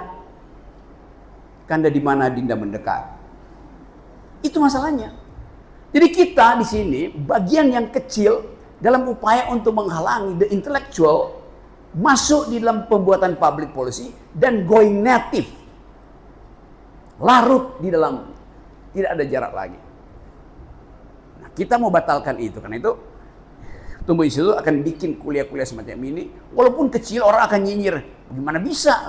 Kanda di mana Dinda mendekat. Itu masalahnya. Jadi kita di sini bagian yang kecil dalam upaya untuk menghalangi the intellectual masuk di dalam pembuatan public policy dan going native. Larut di dalam, tidak ada jarak lagi. Nah, kita mau batalkan itu, karena itu Tumbuh Institut akan bikin kuliah-kuliah semacam ini. Walaupun kecil orang akan nyinyir, gimana bisa?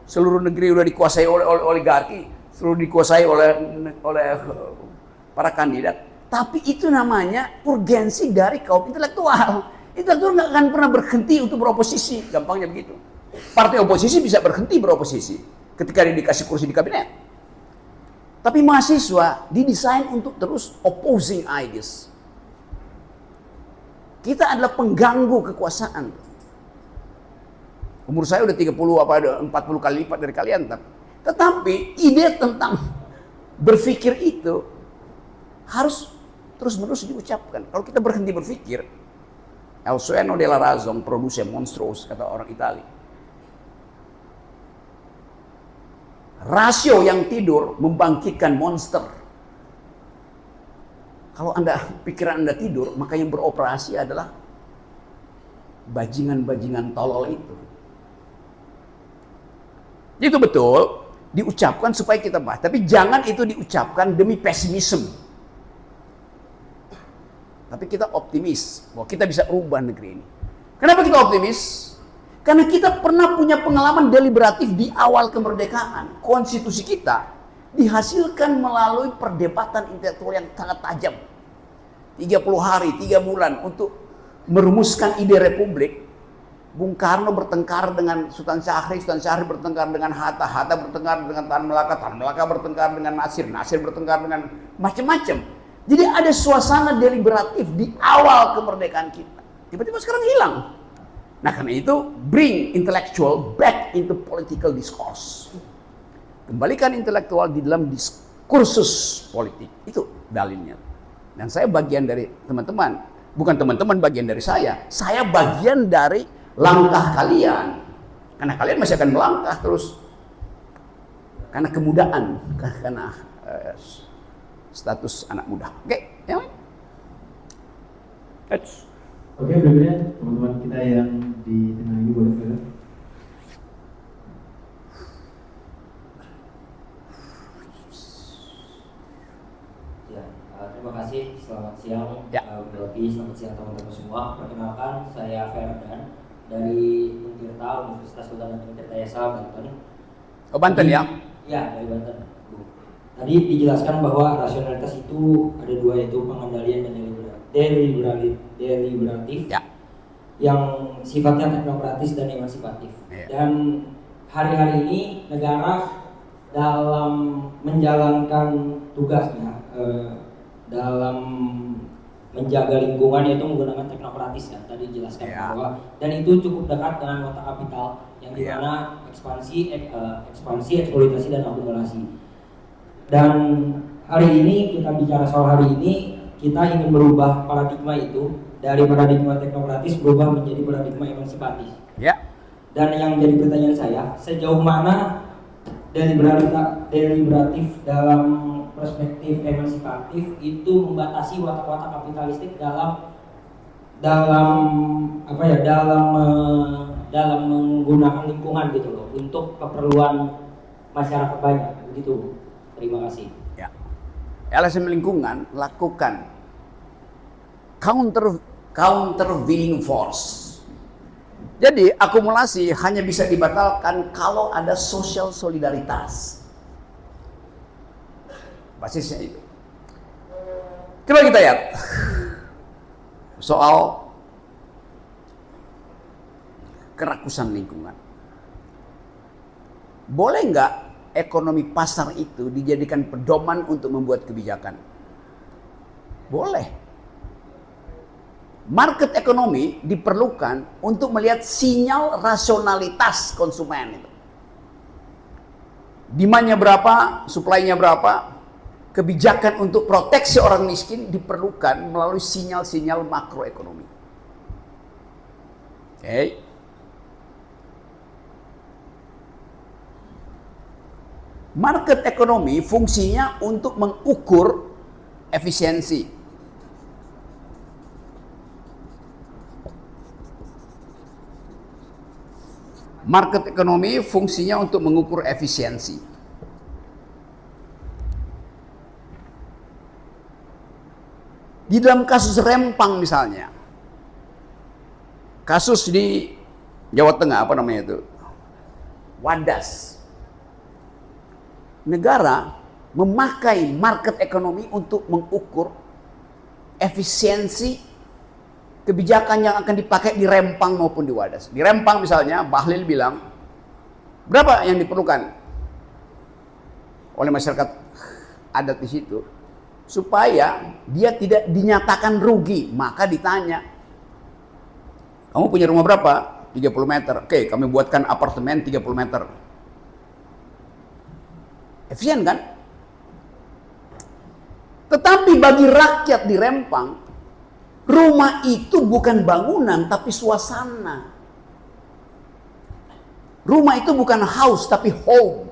Seluruh negeri udah dikuasai oleh oligarki, seluruh dikuasai oleh para kandidat. Tapi itu namanya urgensi dari kaum intelektual. Intelektual nggak akan pernah berhenti untuk beroposisi, gampangnya begitu. Partai oposisi bisa berhenti beroposisi ketika dia dikasih kursi di kabinet. Tapi mahasiswa didesain untuk terus opposing ideas. Kita adalah pengganggu kekuasaan. Umur saya udah 40 kali lipat dari kalian. Tetapi ide tentang berpikir itu harus terus-menerus diucapkan. Kalau kita berhenti berpikir, el sueño de la razón produce monstruos, kata orang Itali. Rasio yang tidur membangkitkan monster. Kalau pikiran Anda tidur, maka yang beroperasi adalah bajingan-bajingan tolol itu. Itu betul, diucapkan supaya kita bahas. Tapi jangan itu diucapkan demi pesimisme. Tapi kita optimis bahwa kita bisa ubah negeri ini. Kenapa kita optimis? Karena kita pernah punya pengalaman deliberatif di awal kemerdekaan. Konstitusi kita dihasilkan melalui perdebatan intelektual yang sangat tajam. 30 hari, 3 bulan untuk merumuskan ide republik Bung Karno bertengkar dengan Sultan Syahrir bertengkar dengan Hatta bertengkar dengan Tan Malaka bertengkar dengan Nasir bertengkar dengan macam-macam. Jadi ada suasana deliberatif di awal kemerdekaan kita. Tiba-tiba sekarang hilang. Nah karena itu, bring intellectual back into political discourse. Kembalikan intelektual di dalam diskursus politik. Itu dalilnya. Dan saya bagian dari teman-teman. Bukan teman-teman bagian dari saya. Saya bagian dari langkah kalian, karena kalian masih akan melangkah terus karena kemudaan, karena status anak muda. Oke, yang lain? Oke, berikutnya teman-teman kita yang di tengah ini boleh ke. Ya, terima kasih. Selamat siang, Ya. Bung Rocky. Selamat siang teman-teman semua. Perkenalkan, saya Ferdan dari Untirta, Universitas Sultan Tirtayasa, Banten. Oh Banten ya? Ya, dari Banten. Tadi dijelaskan bahwa rasionalitas itu ada dua, yaitu pengendalian dan deliberatif, Ya. yang sifatnya teknokratis dan emansipatif. Ya. Dan hari-hari ini negara dalam menjalankan tugasnya dalam menjaga lingkungan yaitu menggunakan teknokratis, kan tadi dijelaskan Ya. bahwa, dan itu cukup dekat dengan watak kapital yang Ya. dimana ekspansi, eksploitasi dan akumulasi. Dan hari ini kita bicara soal hari ini, kita ingin merubah paradigma itu dari paradigma teknokratis berubah menjadi paradigma emansipatif. Ya. Dan yang menjadi pertanyaan saya, sejauh mana deliberatif dalam perspektif emansipatif itu membatasi watak-watak kapitalistik dalam menggunakan lingkungan gitu loh untuk keperluan masyarakat banyak begitu. Terima kasih. Ya. LSM lingkungan lakukan countervailing force. Jadi akumulasi hanya bisa dibatalkan kalau ada social solidaritas. Basisnya itu. Coba kita lihat soal kerakusan lingkungan. Boleh nggak ekonomi pasar itu dijadikan pedoman untuk membuat kebijakan? Boleh. Market ekonomi diperlukan untuk melihat sinyal rasionalitas konsumen itu. Demand-nya berapa, supply-nya berapa. Kebijakan untuk proteksi orang miskin diperlukan melalui sinyal-sinyal makroekonomi. Oke. Market ekonomi fungsinya untuk mengukur efisiensi. Market ekonomi fungsinya untuk mengukur efisiensi. Di dalam kasus Rempang misalnya, kasus di Jawa Tengah, apa namanya itu? Wadas. Negara memakai market ekonomi untuk mengukur efisiensi kebijakan yang akan dipakai di Rempang maupun di Wadas. Di Rempang misalnya, Bahlil bilang, berapa yang diperlukan oleh masyarakat adat di situ supaya dia tidak dinyatakan rugi. Maka ditanya, kamu punya rumah berapa? 30 meter. Oke, kami buatkan apartemen 30 meter. Efisien kan? Tetapi bagi rakyat di Rempang, rumah itu bukan bangunan tapi suasana. Rumah itu bukan house tapi home.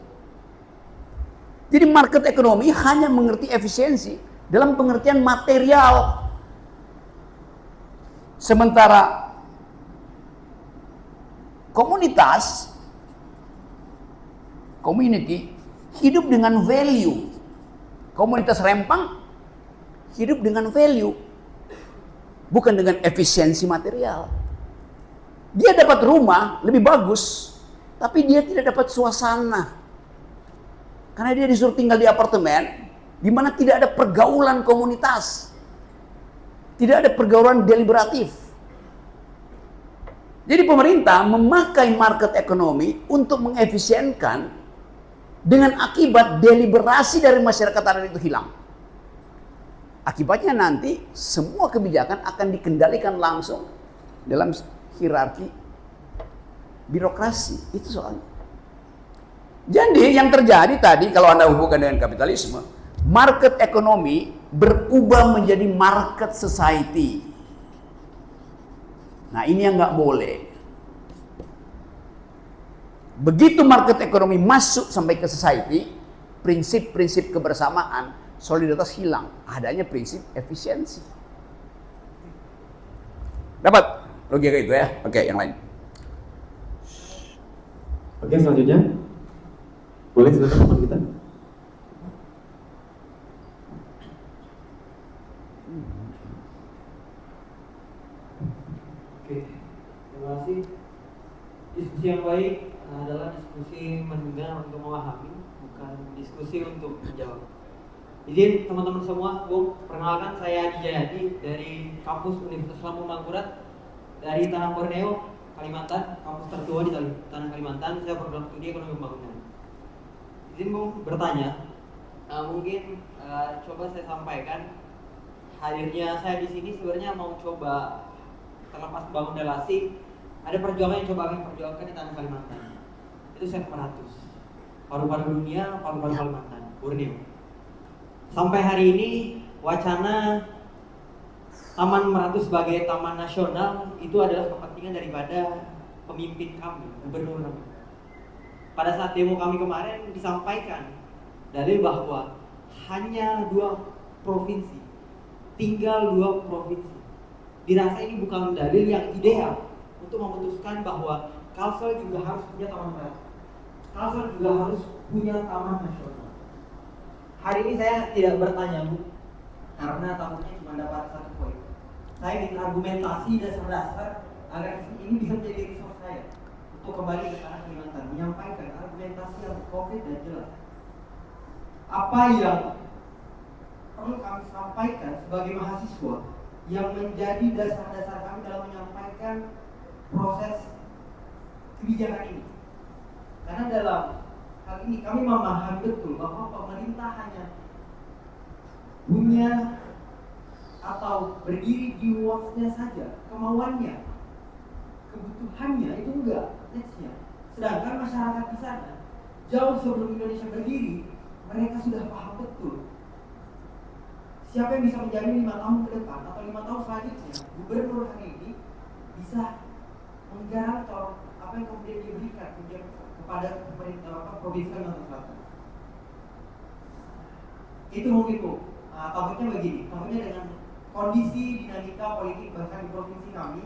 Jadi market ekonomi hanya mengerti efisiensi dalam pengertian material. Sementara komunitas, community, hidup dengan value. Komunitas Rempang hidup dengan value, bukan dengan efisiensi material. Dia dapat rumah lebih bagus, tapi dia tidak dapat suasana. Karena dia disuruh tinggal di apartemen, di mana tidak ada pergaulan komunitas. Tidak ada pergaulan deliberatif. Jadi pemerintah memakai market ekonomi untuk mengefisienkan, dengan akibat deliberasi dari masyarakat adat itu hilang. Akibatnya nanti semua kebijakan akan dikendalikan langsung dalam hierarki birokrasi. Itu soalnya. Jadi yang terjadi tadi kalau Anda hubungkan dengan kapitalisme, market ekonomi berubah menjadi market society. Nah ini yang nggak boleh. Begitu market ekonomi masuk sampai ke society, prinsip-prinsip kebersamaan, solidaritas hilang. Adanya prinsip efisiensi. Dapat logika itu ya? Oke, yang lain. Oke, selanjutnya boleh silakan teman kita. Oke, terima kasih. Diskusi yang baik adalah diskusi mendengar untuk memahami, bukan diskusi untuk menjawab. Izin teman-teman semua, Bung, perkenalkan saya Adi Jayadi dari kampus Universitas Lampung Mangkurat dari Tanah Borneo, Kalimantan, kampus tertua di Tanah Kalimantan. Saya program studi ekonomi pembangunan. Izin Bung bertanya, mungkin coba saya sampaikan hadirnya saya di sini sebenarnya mau coba terlepas bangun relasi, ada perjuangan yang coba kami perjuangkan di Tanah Kalimantan. Itu set 400 paru-paru dunia, paru-paru Kalimantan, Borneo. Sampai hari ini wacana Taman Meranti sebagai taman nasional itu adalah kepentingan daripada pemimpin kami, gubernur kami. Pada saat demo kami kemarin disampaikan dalil bahwa hanya 2 provinsi, tinggal 2 provinsi. Dirasa ini bukan dalil yang ideal untuk memutuskan bahwa Kalsel juga harus punya taman meranti. Kalsel juga harus punya taman nasional. Hari ini saya tidak bertanya, Bu, karena takutnya cuma dapat 1 poin. Saya ingin argumentasi dasar-dasar agar ini bisa menjadi resource saya untuk kembali ke Tanah Kalimantan, menyampaikan argumentasi yang konkret dan jelas. Apa yang perlu kami sampaikan sebagai mahasiswa yang menjadi dasar-dasar kami dalam menyampaikan proses kebijakan ini. Karena dalam hal ini kami memahami betul bahwa pemerintah hanya punya atau berdiri di watch-nya saja, kemauannya, kebutuhannya itu enggak, needs-nya. Sedangkan masyarakat di sana jauh sebelum Indonesia berdiri, mereka sudah paham betul siapa yang bisa menjamin 5 tahun ke depan atau 5 tahun selanjutnya gubernur hari ini bisa menggarantor apa yang kemudian diberikan kepada pemerintah provinsi Kalimantan Selatan. Itu mungkin, Bu. Takutnya begini, takutnya dengan kondisi dinamika politik bahkan di provinsi kami,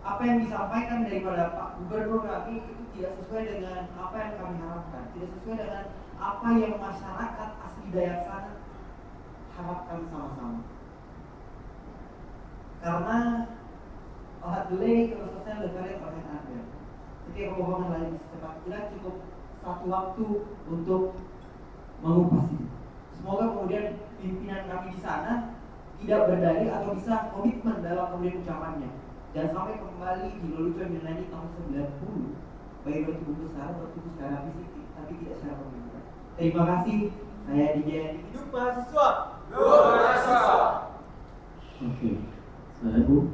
apa yang disampaikan daripada Pak Gubernur kami itu tidak sesuai dengan apa yang kami harapkan, tidak sesuai dengan apa yang masyarakat asli Dayak sana harapkan sama-sama. Karena alhamdulillah kalau selesai lebaran pakai ada. Jadi kebohongan lain secepat kita cukup 1 waktu untuk mengupas ini. Semoga kemudian pimpinan kami di sana tidak berdalih atau bisa komitmen dalam kemudian ucapannya. Dan sampai kembali di lelucon nilai tahun 90, baik bertubuh besar, bertubuh secara fisik, tapi tidak secara pemikiran. Terima kasih. Saya DJ Hidup Mahasiswa. Oke, saya Bu.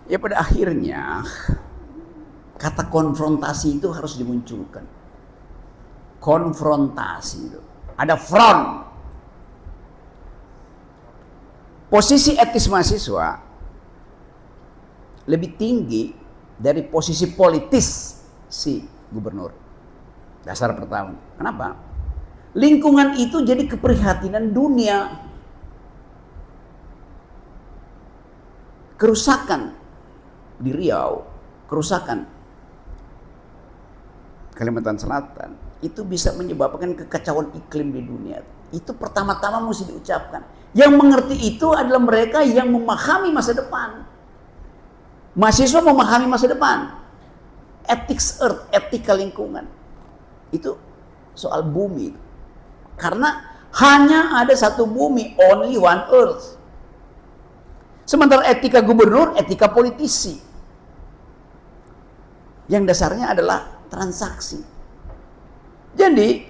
Ya pada akhirnya kata konfrontasi itu harus dimunculkan. Konfrontasi itu. Ada front. Posisi etis mahasiswa lebih tinggi dari posisi politis si gubernur. Dasar pertama. Kenapa? Lingkungan itu jadi keprihatinan dunia. Kerusakan di Riau, kerusakan Kalimantan Selatan itu bisa menyebabkan kekacauan iklim di dunia. Itu pertama-tama mesti diucapkan. Yang mengerti itu adalah mereka yang memahami masa depan. Mahasiswa memahami masa depan. Ethics earth, etika lingkungan. Itu soal bumi. Karena hanya ada satu bumi, only one earth. Sementara etika gubernur, etika politisi. yang dasarnya adalah transaksi. Jadi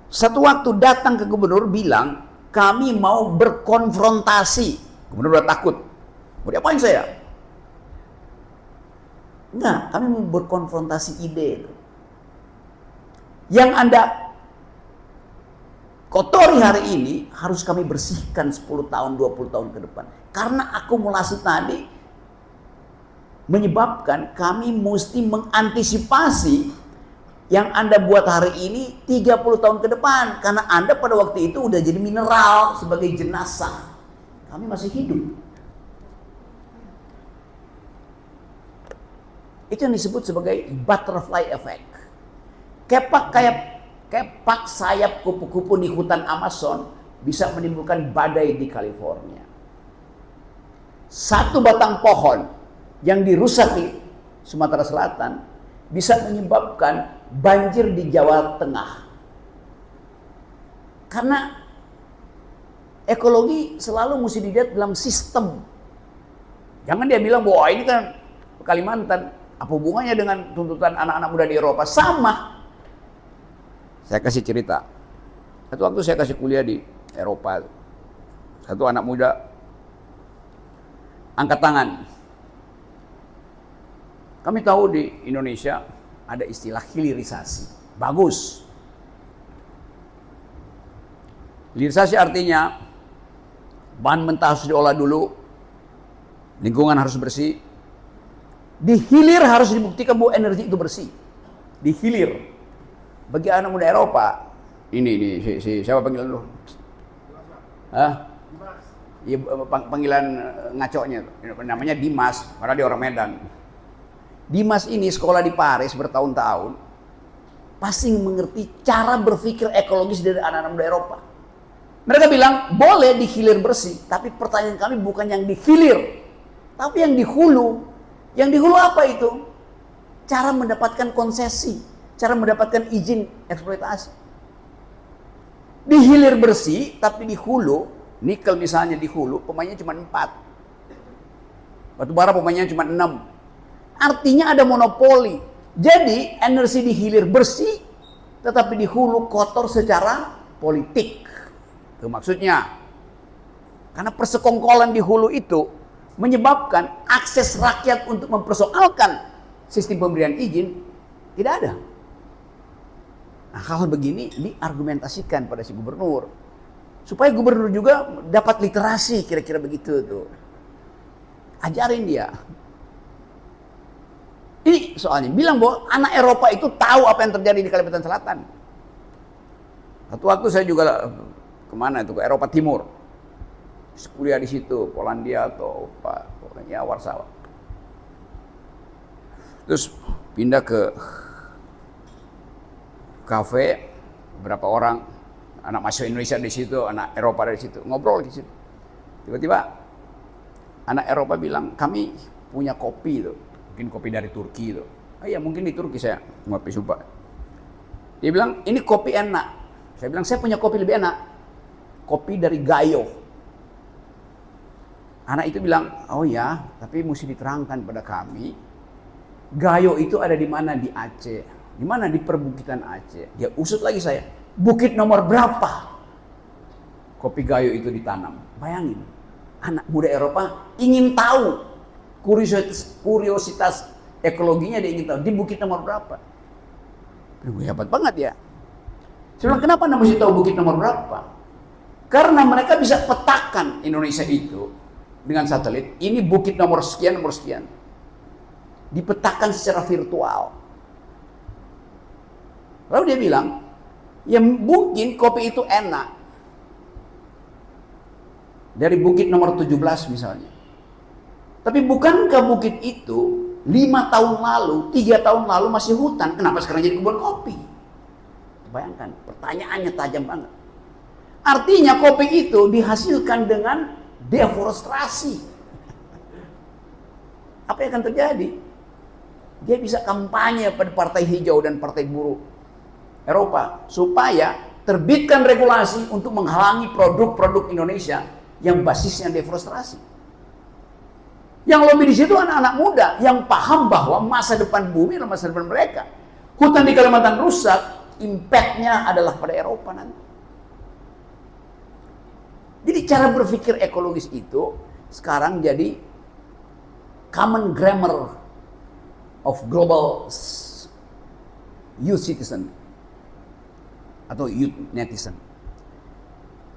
satu waktu datang ke gubernur bilang, kami mau berkonfrontasi. Gubernur udah takut. Mau diapain saya? Enggak, kami mau berkonfrontasi ide. Yang Anda kotori hari ini harus kami bersihkan 10 tahun, 20 tahun ke depan. Karena akumulasi tadi menyebabkan kami mesti mengantisipasi yang Anda buat hari ini 30 tahun ke depan. Karena Anda pada waktu itu udah jadi mineral sebagai jenazah. Kami masih hidup. Itu yang disebut sebagai butterfly effect. Kepak sayap kupu-kupu di hutan Amazon bisa menimbulkan badai di California. Satu batang pohon yang dirusak di Sumatera Selatan bisa menyebabkan banjir di Jawa Tengah. Karena ekologi selalu mesti dilihat dalam sistem. Jangan dia bilang bahwa ini kan Kalimantan, apa hubungannya dengan tuntutan anak-anak muda di Eropa? Sama. Saya kasih cerita. Satu waktu saya kasih kuliah di Eropa. Satu anak muda angkat tangan. Kami tahu di Indonesia ada istilah hilirisasi. Bagus. Hilirisasi artinya bahan mentah harus diolah dulu, lingkungan harus bersih. Dihilir harus dibuktikan bahwa energi itu bersih. Dihilir. Bagi anak muda Eropa, ini si siapa panggilan lu? Hah? Iya, panggilan ngaconya, namanya Dimas, karena dia orang Medan. Dimas ini sekolah di Paris bertahun-tahun, pasti mengerti cara berpikir ekologis dari anak-anak muda Eropa. Mereka bilang, boleh dihilir bersih, tapi pertanyaan kami bukan yang dihilir, tapi yang di hulu. Yang di hulu apa itu? Cara mendapatkan konsesi, cara mendapatkan izin eksploitasi. Dihilir bersih, tapi di hulu, nikel misalnya di hulu, pemainnya cuma 4. Batu bara pemainnya cuma 6. Artinya ada monopoli. Jadi energi dihilir bersih, tetapi di hulu kotor secara politik. Itu maksudnya. Karena persekongkolan di hulu itu menyebabkan akses rakyat untuk mempersoalkan sistem pemberian izin tidak ada. Nah, hal begini diargumentasikan pada si gubernur. Supaya gubernur juga dapat literasi kira-kira begitu tuh. Ajarin dia. Ini soalnya bilang bahwa anak Eropa itu tahu apa yang terjadi di Kalimantan Selatan. Satu waktu saya juga kemana itu, ke Eropa Timur. Kuliah di situ, Polandia atau apa, pokoknya Warsawa. Terus pindah ke kafe, beberapa orang anak mahasiswa Indonesia di situ, anak Eropa dari situ, ngobrol di situ. Tiba-tiba anak Eropa bilang, kami punya kopi tuh. Mungkin kopi dari Turki itu. Ah ya mungkin di Turki saya ngopi coba. Dia bilang ini kopi enak. Saya bilang saya punya kopi lebih enak. Kopi dari Gayo. Anak itu bilang, oh ya, tapi mesti diterangkan pada kami. Gayo itu ada di mana? Di Aceh. Di mana? Di perbukitan Aceh. Dia usut lagi saya. Bukit nomor berapa? Kopi Gayo itu ditanam. Bayangin, anak muda Eropa ingin tahu. Kuriositas ekologinya dia ingin tahu di bukit nomor berapa. Hebat banget ya. Saya bilang kenapa Anda mesti tahu bukit nomor berapa? Karena mereka bisa petakan Indonesia itu dengan satelit. Ini bukit nomor sekian, nomor sekian. Dipetakan secara virtual. Lalu dia bilang, ya mungkin kopi itu enak. Dari bukit nomor 17 misalnya. Tapi bukankah bukit itu 5 tahun lalu, 3 tahun lalu masih hutan, kenapa sekarang jadi kebun kopi? Bayangkan, pertanyaannya tajam banget. Artinya kopi itu dihasilkan dengan deforestasi. Apa yang akan terjadi? Dia bisa kampanye pada partai hijau dan partai buruh Eropa supaya terbitkan regulasi untuk menghalangi produk-produk Indonesia yang basisnya deforestasi. Yang lobby di situ anak-anak muda yang paham bahwa masa depan bumi adalah masa depan mereka. Hutan di Kalimantan rusak, impact-nya adalah pada Eropa nanti. Jadi cara berpikir ekologis itu sekarang jadi common grammar of global youth citizen atau youth netizen.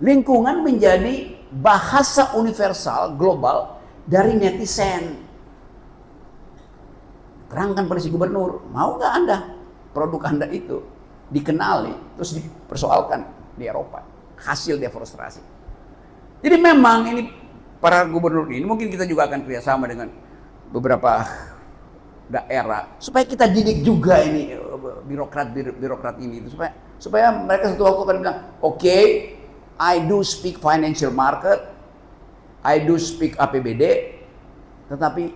Lingkungan menjadi bahasa universal global dari netizen. Terangkan pada si gubernur, mau nggak Anda produk Anda itu dikenali terus dipersoalkan di Eropa hasil deforestasi. Jadi memang ini para gubernur ini mungkin kita juga akan kerjasama dengan beberapa daerah supaya kita didik juga ini birokrat ini supaya mereka satu waktu akan bilang, oke, I do speak financial market, I do speak APBD, tetapi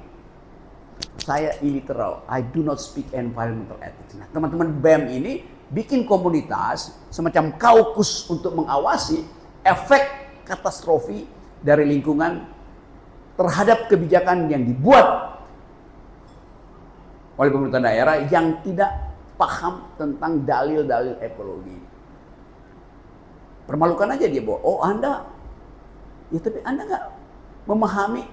saya illiteral, I do not speak environmental ethics. Nah, teman-teman BEM ini bikin komunitas semacam kaukus untuk mengawasi efek katastrofi dari lingkungan terhadap kebijakan yang dibuat oleh pemerintah daerah yang tidak paham tentang dalil-dalil ekologi. Permalukan aja dia bahwa, oh Anda, ya tapi Anda nggak memahami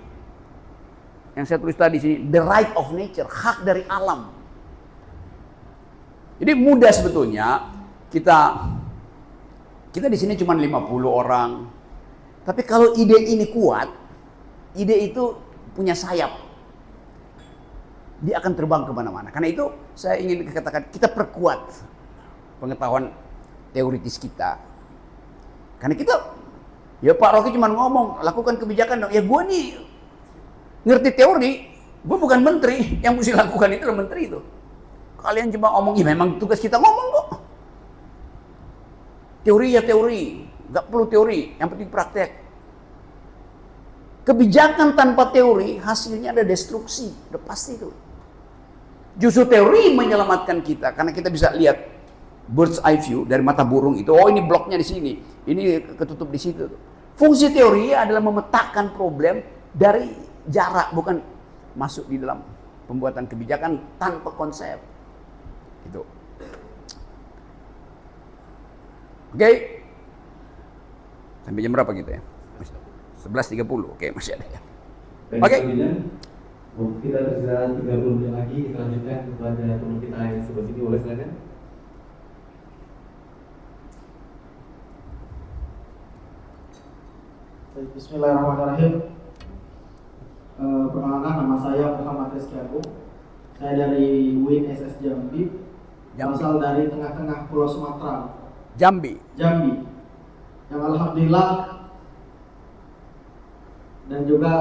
yang saya tulis tadi sini, the right of nature, hak dari alam. Jadi mudah sebetulnya kita di sini cuma 50 orang. Tapi kalau ide ini kuat, ide itu punya sayap. Dia akan terbang kemana-mana. Karena itu saya ingin katakan, kita perkuat pengetahuan teoritis kita. Karena kita, ya Pak Rocky cuma ngomong, lakukan kebijakan dong. Ya gue nih ngerti teori, gue bukan menteri. Yang mesti lakukan itu adalah menteri itu. Kalian cuma ngomong, ya memang tugas kita ngomong kok. Teori ya teori. Gak perlu teori, yang penting praktek. Kebijakan tanpa teori, hasilnya ada destruksi. Udah pasti itu. Justru teori menyelamatkan kita, karena kita bisa lihat bird's eye view dari mata burung itu. Oh ini bloknya di sini, ini ketutup di situ. Fungsi teori adalah memetakan problem dari jarak, bukan masuk di dalam pembuatan kebijakan tanpa konsep. Gitu. Oke. Sampai jam berapa gitu ya? 11.30, oke masih ada ya. Oke. Kita tersisa 30 menit lagi, kita lanjutkan kepada teman kita yang sebelah sini, boleh silakan. Bismillahirrahmanirrahim. Perkenalkan, nama saya Muhammad Rizky Agung. Saya dari UIN SS Jambi, berasal dari tengah-tengah Pulau Sumatera. Jambi. Yang alhamdulillah dan juga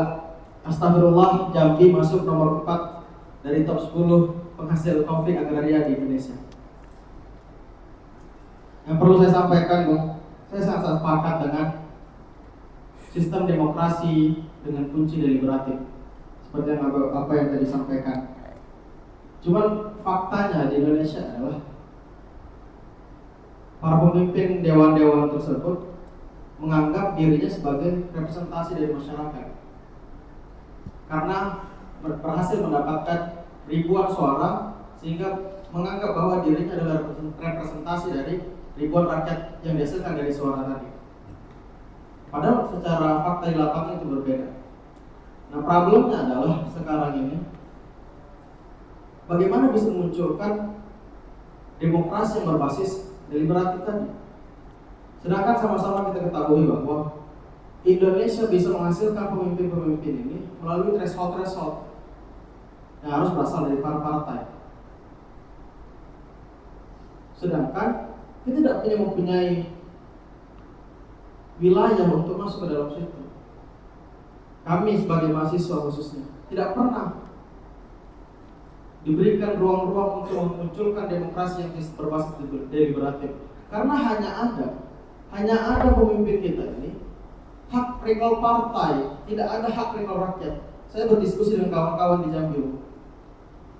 astagfirullah, Jambi masuk nomor 4 dari top 10 penghasil konflik agraria di Indonesia. Yang perlu saya sampaikan, Bung, saya sangat sepakat dengan sistem demokrasi dengan kunci deliberatif seperti yang apa yang tadi disampaikan. Cuman faktanya di Indonesia adalah para pemimpin dewan-dewan tersebut menganggap dirinya sebagai representasi dari masyarakat karena berhasil mendapatkan ribuan suara, sehingga menganggap bahwa dirinya adalah representasi dari ribuan rakyat yang dihasilkan dari suara tadi. Padahal secara fakta di lapangan itu berbeda. Nah, problemnya adalah sekarang ini bagaimana bisa memunculkan demokrasi yang berbasis deliberatif tadi. Sedangkan sama-sama kita ketahui bahwa Indonesia bisa menghasilkan pemimpin-pemimpin ini melalui threshold yang harus berasal dari para partai. Sedangkan kita tidak mempunyai wilayah untuk masuk ke dalam situ. Kami sebagai mahasiswa khususnya tidak pernah diberikan ruang-ruang untuk memunculkan demokrasi yang berbasis deliberatif. Karena hanya ada pemimpin kita ini hak prerogatif partai, tidak ada hak prerogatif rakyat. Saya berdiskusi dengan kawan-kawan di Jambi.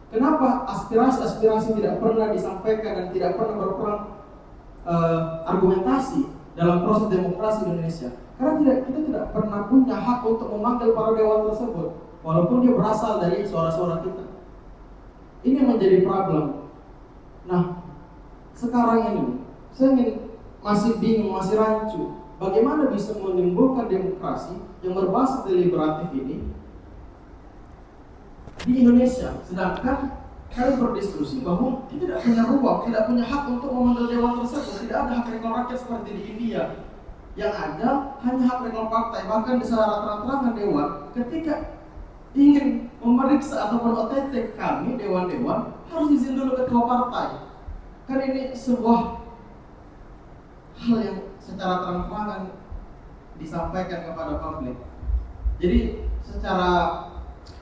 Kenapa aspirasi-aspirasi tidak pernah disampaikan dan tidak pernah berperang argumentasi dalam proses demokrasi di Indonesia? Karena kita tidak pernah punya hak untuk memanggil para dewan tersebut. walaupun dia berasal dari suara-suara kita. Ini menjadi problem. Nah, sekarang ini saya masih bingung, masih rancu. Bagaimana bisa menimbulkan demokrasi yang berbasis deliberatif ini di Indonesia, sedangkan kami berdiskusi bahwa kita tidak punya ruang, tidak punya hak untuk memanggil dewan tersebut. Tidak ada hak rekor rakyat seperti di India. Yang ada hanya hak rekor partai. Bahkan di secara terang-terangan dewan, ketika ingin memeriksa ataupun OTT kami, dewan-dewan, harus izin dulu ketua partai. Kan ini sebuah hal yang secara terang-terangan disampaikan kepada publik. Jadi secara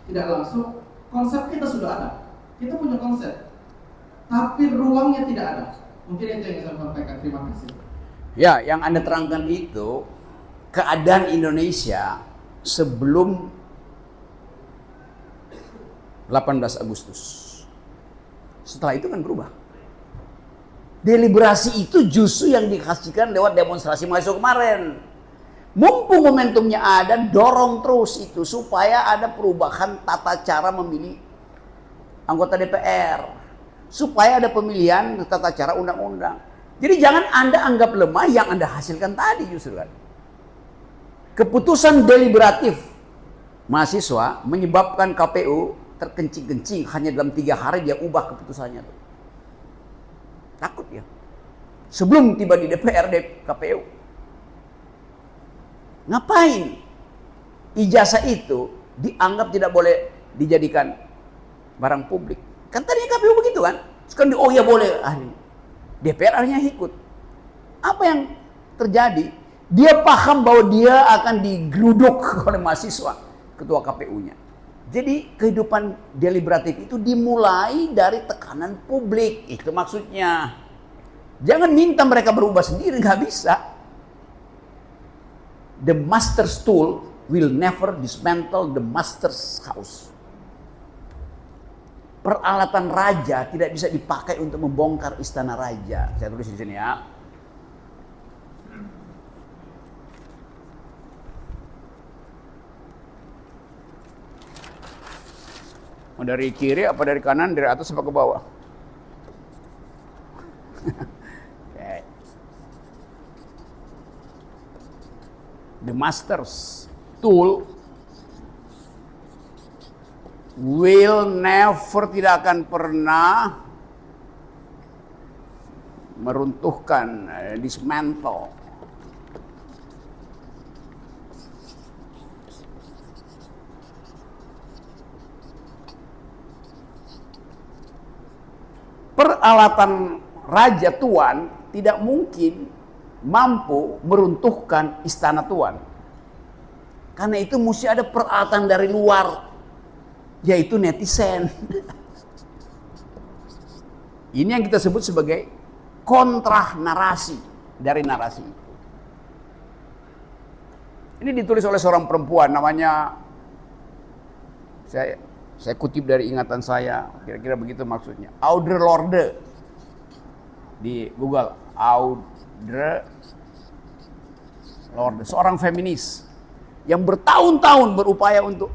tidak langsung konsep kita sudah ada, kita punya konsep, tapi ruangnya tidak ada. Mungkin itu yang saya sampaikan. Terima kasih. Ya, yang Anda terangkan itu keadaan Indonesia sebelum 18 Agustus. Setelah itu kan berubah. Deliberasi itu justru yang dikasihkan lewat demonstrasi mahasiswa kemarin. Mumpung momentumnya ada, dorong terus itu supaya ada perubahan tata cara memilih anggota DPR. Supaya ada pemilihan tata cara undang-undang. Jadi jangan Anda anggap lemah yang Anda hasilkan tadi justru kan. Keputusan deliberatif mahasiswa menyebabkan KPU terkencing-kencing, hanya dalam 3 hari dia ubah keputusannya tuh. Takut ya. Sebelum tiba di DPR, KPU. Ngapain? Ijazah itu dianggap tidak boleh dijadikan barang publik. Kan tadinya KPU begitu kan? Sekarang oh ya boleh. DPR akhirnya ikut. Apa yang terjadi? Dia paham bahwa dia akan digeruduk oleh mahasiswa, ketua KPU-nya. Jadi kehidupan deliberatif itu dimulai dari tekanan publik. Itu maksudnya. Jangan minta mereka berubah sendiri, nggak bisa. The master's tool will never dismantle the master's house. Peralatan raja tidak bisa dipakai untuk membongkar istana raja. Saya tulis di sini ya. Mau dari kiri apa dari kanan, dari atas apa ke bawah? Okay. The master's tool will never, tidak akan pernah meruntuhkan, dismantle peralatan raja tuan. Tidak mungkin mampu meruntuhkan istana tuan. Karena itu mesti ada peralatan dari luar, yaitu netizen. Ini yang kita sebut sebagai kontra narasi dari narasi itu. Ini ditulis oleh seorang perempuan namanya, saya kutip dari ingatan saya, kira-kira begitu maksudnya. Audre Lorde. Di Google, Audre Lorde, seorang feminis yang bertahun-tahun berupaya untuk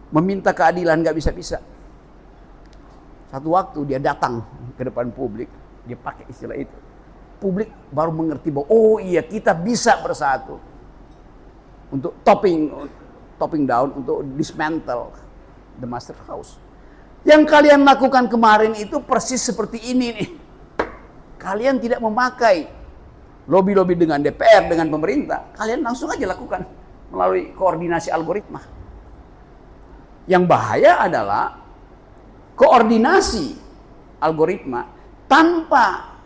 meminta keadilan, nggak bisa-bisa. Satu waktu dia datang ke depan publik, dia pakai istilah itu. Publik baru mengerti bahwa oh iya, kita bisa bersatu untuk topping down, untuk dismantle the master house. Yang kalian lakukan kemarin itu persis seperti ini nih. Kalian tidak memakai lobby-lobby dengan DPR, dengan pemerintah. Kalian langsung aja lakukan melalui koordinasi algoritma. Yang bahaya adalah koordinasi algoritma tanpa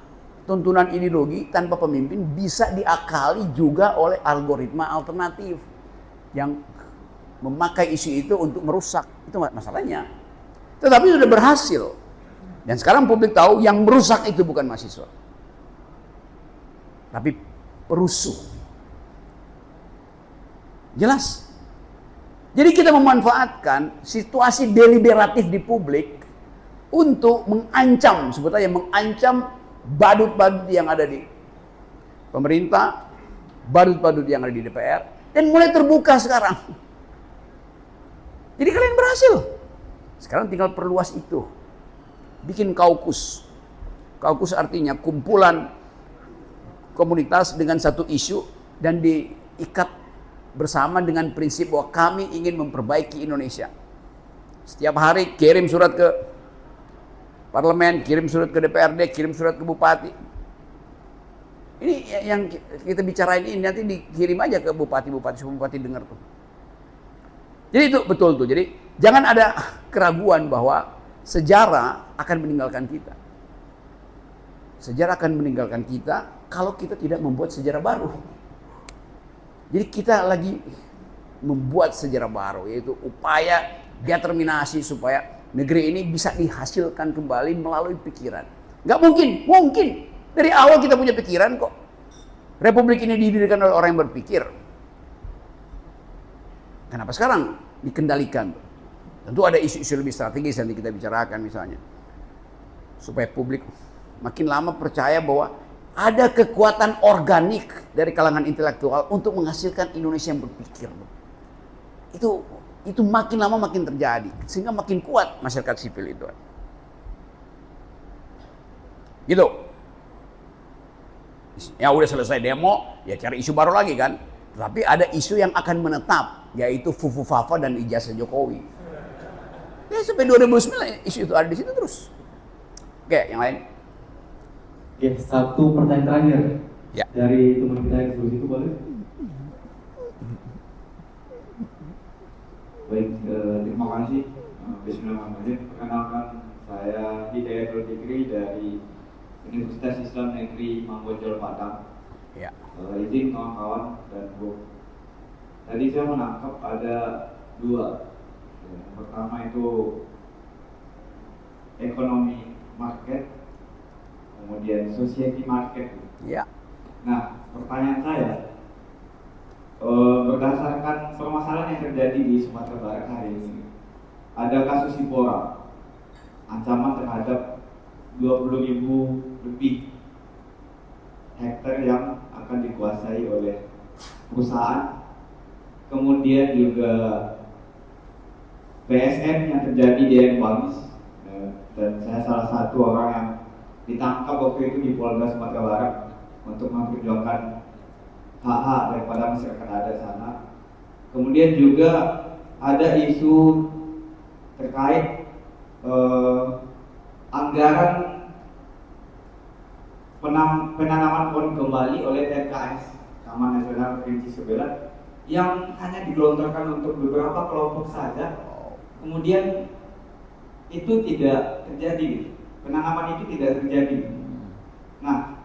tuntunan ideologi, tanpa pemimpin bisa diakali juga oleh algoritma alternatif yang memakai isu itu untuk merusak. Itu masalahnya. Tetapi sudah berhasil. Dan sekarang publik tahu yang merusak itu bukan mahasiswa, tapi perusuh. Jelas. Jadi kita memanfaatkan situasi deliberatif di publik untuk mengancam, sebetulnya mengancam badut-badut yang ada di pemerintah, badut-badut yang ada di DPR, dan mulai terbuka sekarang. Jadi kalian berhasil. Sekarang tinggal perluas itu. Bikin kaukus. Kaukus artinya kumpulan komunitas dengan satu isu dan diikat bersama dengan prinsip bahwa kami ingin memperbaiki Indonesia. Setiap hari kirim surat ke parlemen, kirim surat ke DPRD, kirim surat ke bupati. Ini yang kita bicarain ini nanti dikirim aja ke bupati-bupati supaya bupati dengar tuh. Jadi itu betul tuh. Jadi jangan ada keraguan bahwa sejarah akan meninggalkan kita. Sejarah akan meninggalkan kita kalau kita tidak membuat sejarah baru. Jadi kita lagi membuat sejarah baru, yaitu upaya determinasi supaya negeri ini bisa dihasilkan kembali melalui pikiran. Nggak mungkin, mungkin. Dari awal kita punya pikiran kok. Republik ini didirikan oleh orang yang berpikir. Kenapa sekarang dikendalikan? Tentu ada isu-isu lebih strategis yang kita bicarakan misalnya. Supaya publik makin lama percaya bahwa ada kekuatan organik dari kalangan intelektual untuk menghasilkan Indonesia yang berpikir. Itu makin lama makin terjadi. Sehingga makin kuat masyarakat sipil itu. Gitu. Ya udah selesai demo, ya cari isu baru lagi kan. Tapi ada isu yang akan menetap, yaitu Fufu Fafa dan ijazah Jokowi. Ya sampai 2009 isu itu ada di situ terus. Oke, yang lain. Oke, satu pertanyaan terakhir Ya. dari teman kita yang sebelum itu boleh? Baik, terima kasih. Bismillahirrahmanirrahim. Perkenalkan, saya Hidayatul Fikri dari Universitas Islam Negeri Manggojol Padang. Ya. Izin kawan-kawan dan Bu. Tadi saya menangkap ada dua. Yang pertama itu ekonomi market, kemudian society market. Ya. Nah, pertanyaan saya, berdasarkan permasalahan yang terjadi di Sumatera Barat hari ini, ada kasus Sipora, ancaman terhadap 20.000 lebih hektar yang akan dikuasai oleh perusahaan, kemudian juga PSN yang terjadi di Bangis, dan saya salah satu orang yang ditangkap waktu itu di Polda Sumatera Barat untuk memperjuangkan hak-hak daripada masyarakat adat sana. Kemudian juga ada isu terkait anggaran penanaman pohon kembali oleh TNKS Taman Nasional Kerinci Sebelah yang hanya digelontorkan untuk beberapa kelompok saja, kemudian itu tidak terjadi, penanaman itu tidak terjadi. Nah,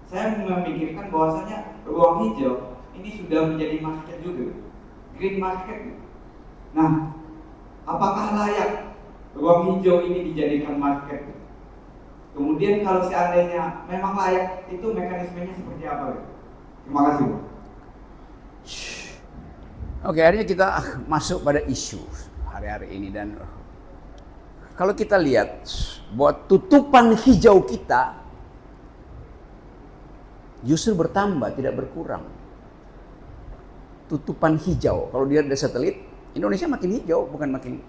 saya memikirkan bahwasanya ruang hijau ini sudah menjadi market juga, green market. Nah, apakah layak ruang hijau ini dijadikan market? Kemudian kalau seandainya memang layak, itu mekanismenya seperti apa? Terima kasih. Oke, akhirnya kita masuk pada isu hari-hari ini, dan kalau kita lihat bahwa tutupan hijau kita justru bertambah, tidak berkurang. Tutupan hijau, kalau dilihat dari satelit, Indonesia makin hijau, bukan makin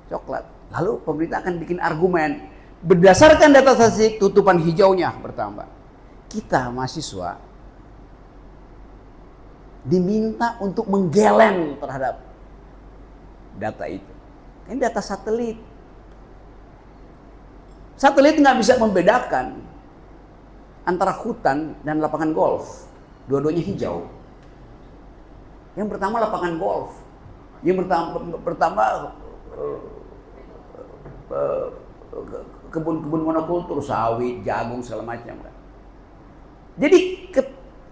coklat. Lalu pemerintah akan bikin argumen berdasarkan data statistik tutupan hijaunya bertambah. Kita mahasiswa diminta untuk menggeleng terhadap data itu. Ini data satelit. Satelit nggak bisa membedakan antara hutan dan lapangan golf. Dua-duanya hijau. Yang pertama lapangan golf. Yang pertama kebun-kebun monokultur, sawit, jagung, segala macam. Jadi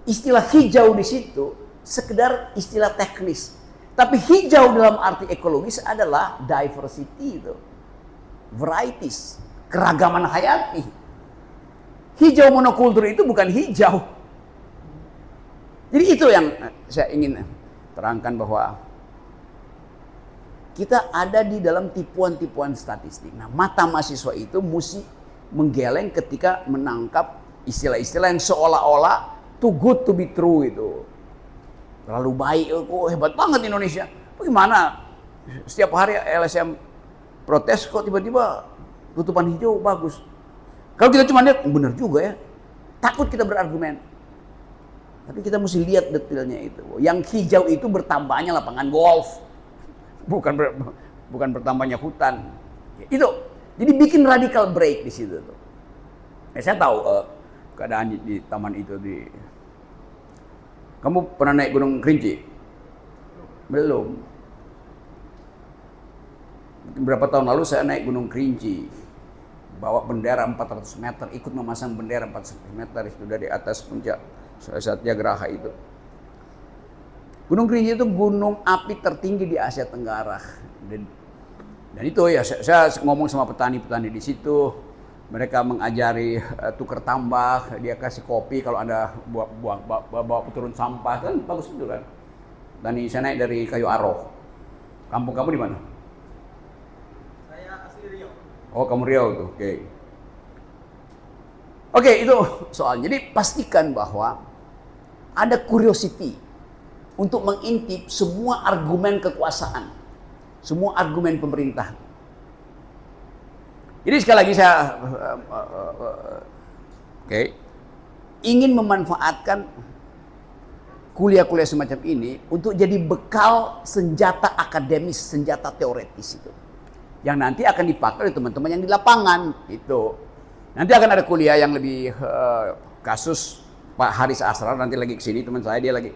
istilah hijau di situ sekedar istilah teknis. Tapi hijau dalam arti ekologis adalah diversity itu. Varieties, keragaman hayati. Hijau monokultur itu bukan hijau. Jadi itu yang saya ingin terangkan, bahwa kita ada di dalam tipuan-tipuan statistik. Nah, mata mahasiswa itu mesti menggeleng ketika menangkap istilah-istilah yang seolah-olah too good to be true itu. Terlalu baik, oh hebat banget Indonesia. Bagaimana setiap hari LSM protes kok tiba-tiba tutupan hijau bagus. Kalau kita cuma lihat, benar juga ya. Takut kita berargumen. Tapi kita mesti lihat detailnya itu. Yang hijau itu bertambahnya lapangan golf. Bukan bertambahnya hutan. Itu. Jadi bikin radical break di situ tuh. Saya tahu keadaan di taman itu di. Kamu pernah naik Gunung Kerinci? Belum. Berapa tahun lalu saya naik Gunung Kerinci. Bawa bendera 400 meter, ikut memasang bendera 400 meter itu dari atas puncak Satyagraha itu. Gunung Kerinci itu gunung api tertinggi di Asia Tenggara. Dan itu ya saya ngomong sama petani-petani di situ. Mereka mengajari tukar tambah, dia kasih kopi kalau Anda bawa turun sampah, kan bagus itu kan. Dan saya naik dari Kayu Aro. Kampung kamu di mana? Saya asli Riau. Oh, kamu Riau tuh. Oke. Oke, itu soal. Jadi pastikan bahwa ada curiosity untuk mengintip semua argumen kekuasaan, semua argumen pemerintah. Jadi sekali lagi saya ingin memanfaatkan kuliah-kuliah semacam ini untuk jadi bekal senjata akademis, senjata teoretis itu. Yang nanti akan dipakai oleh teman-teman yang di lapangan itu. Nanti akan ada kuliah yang lebih kasus Pak Haris Asrar nanti lagi kesini, teman saya dia lagi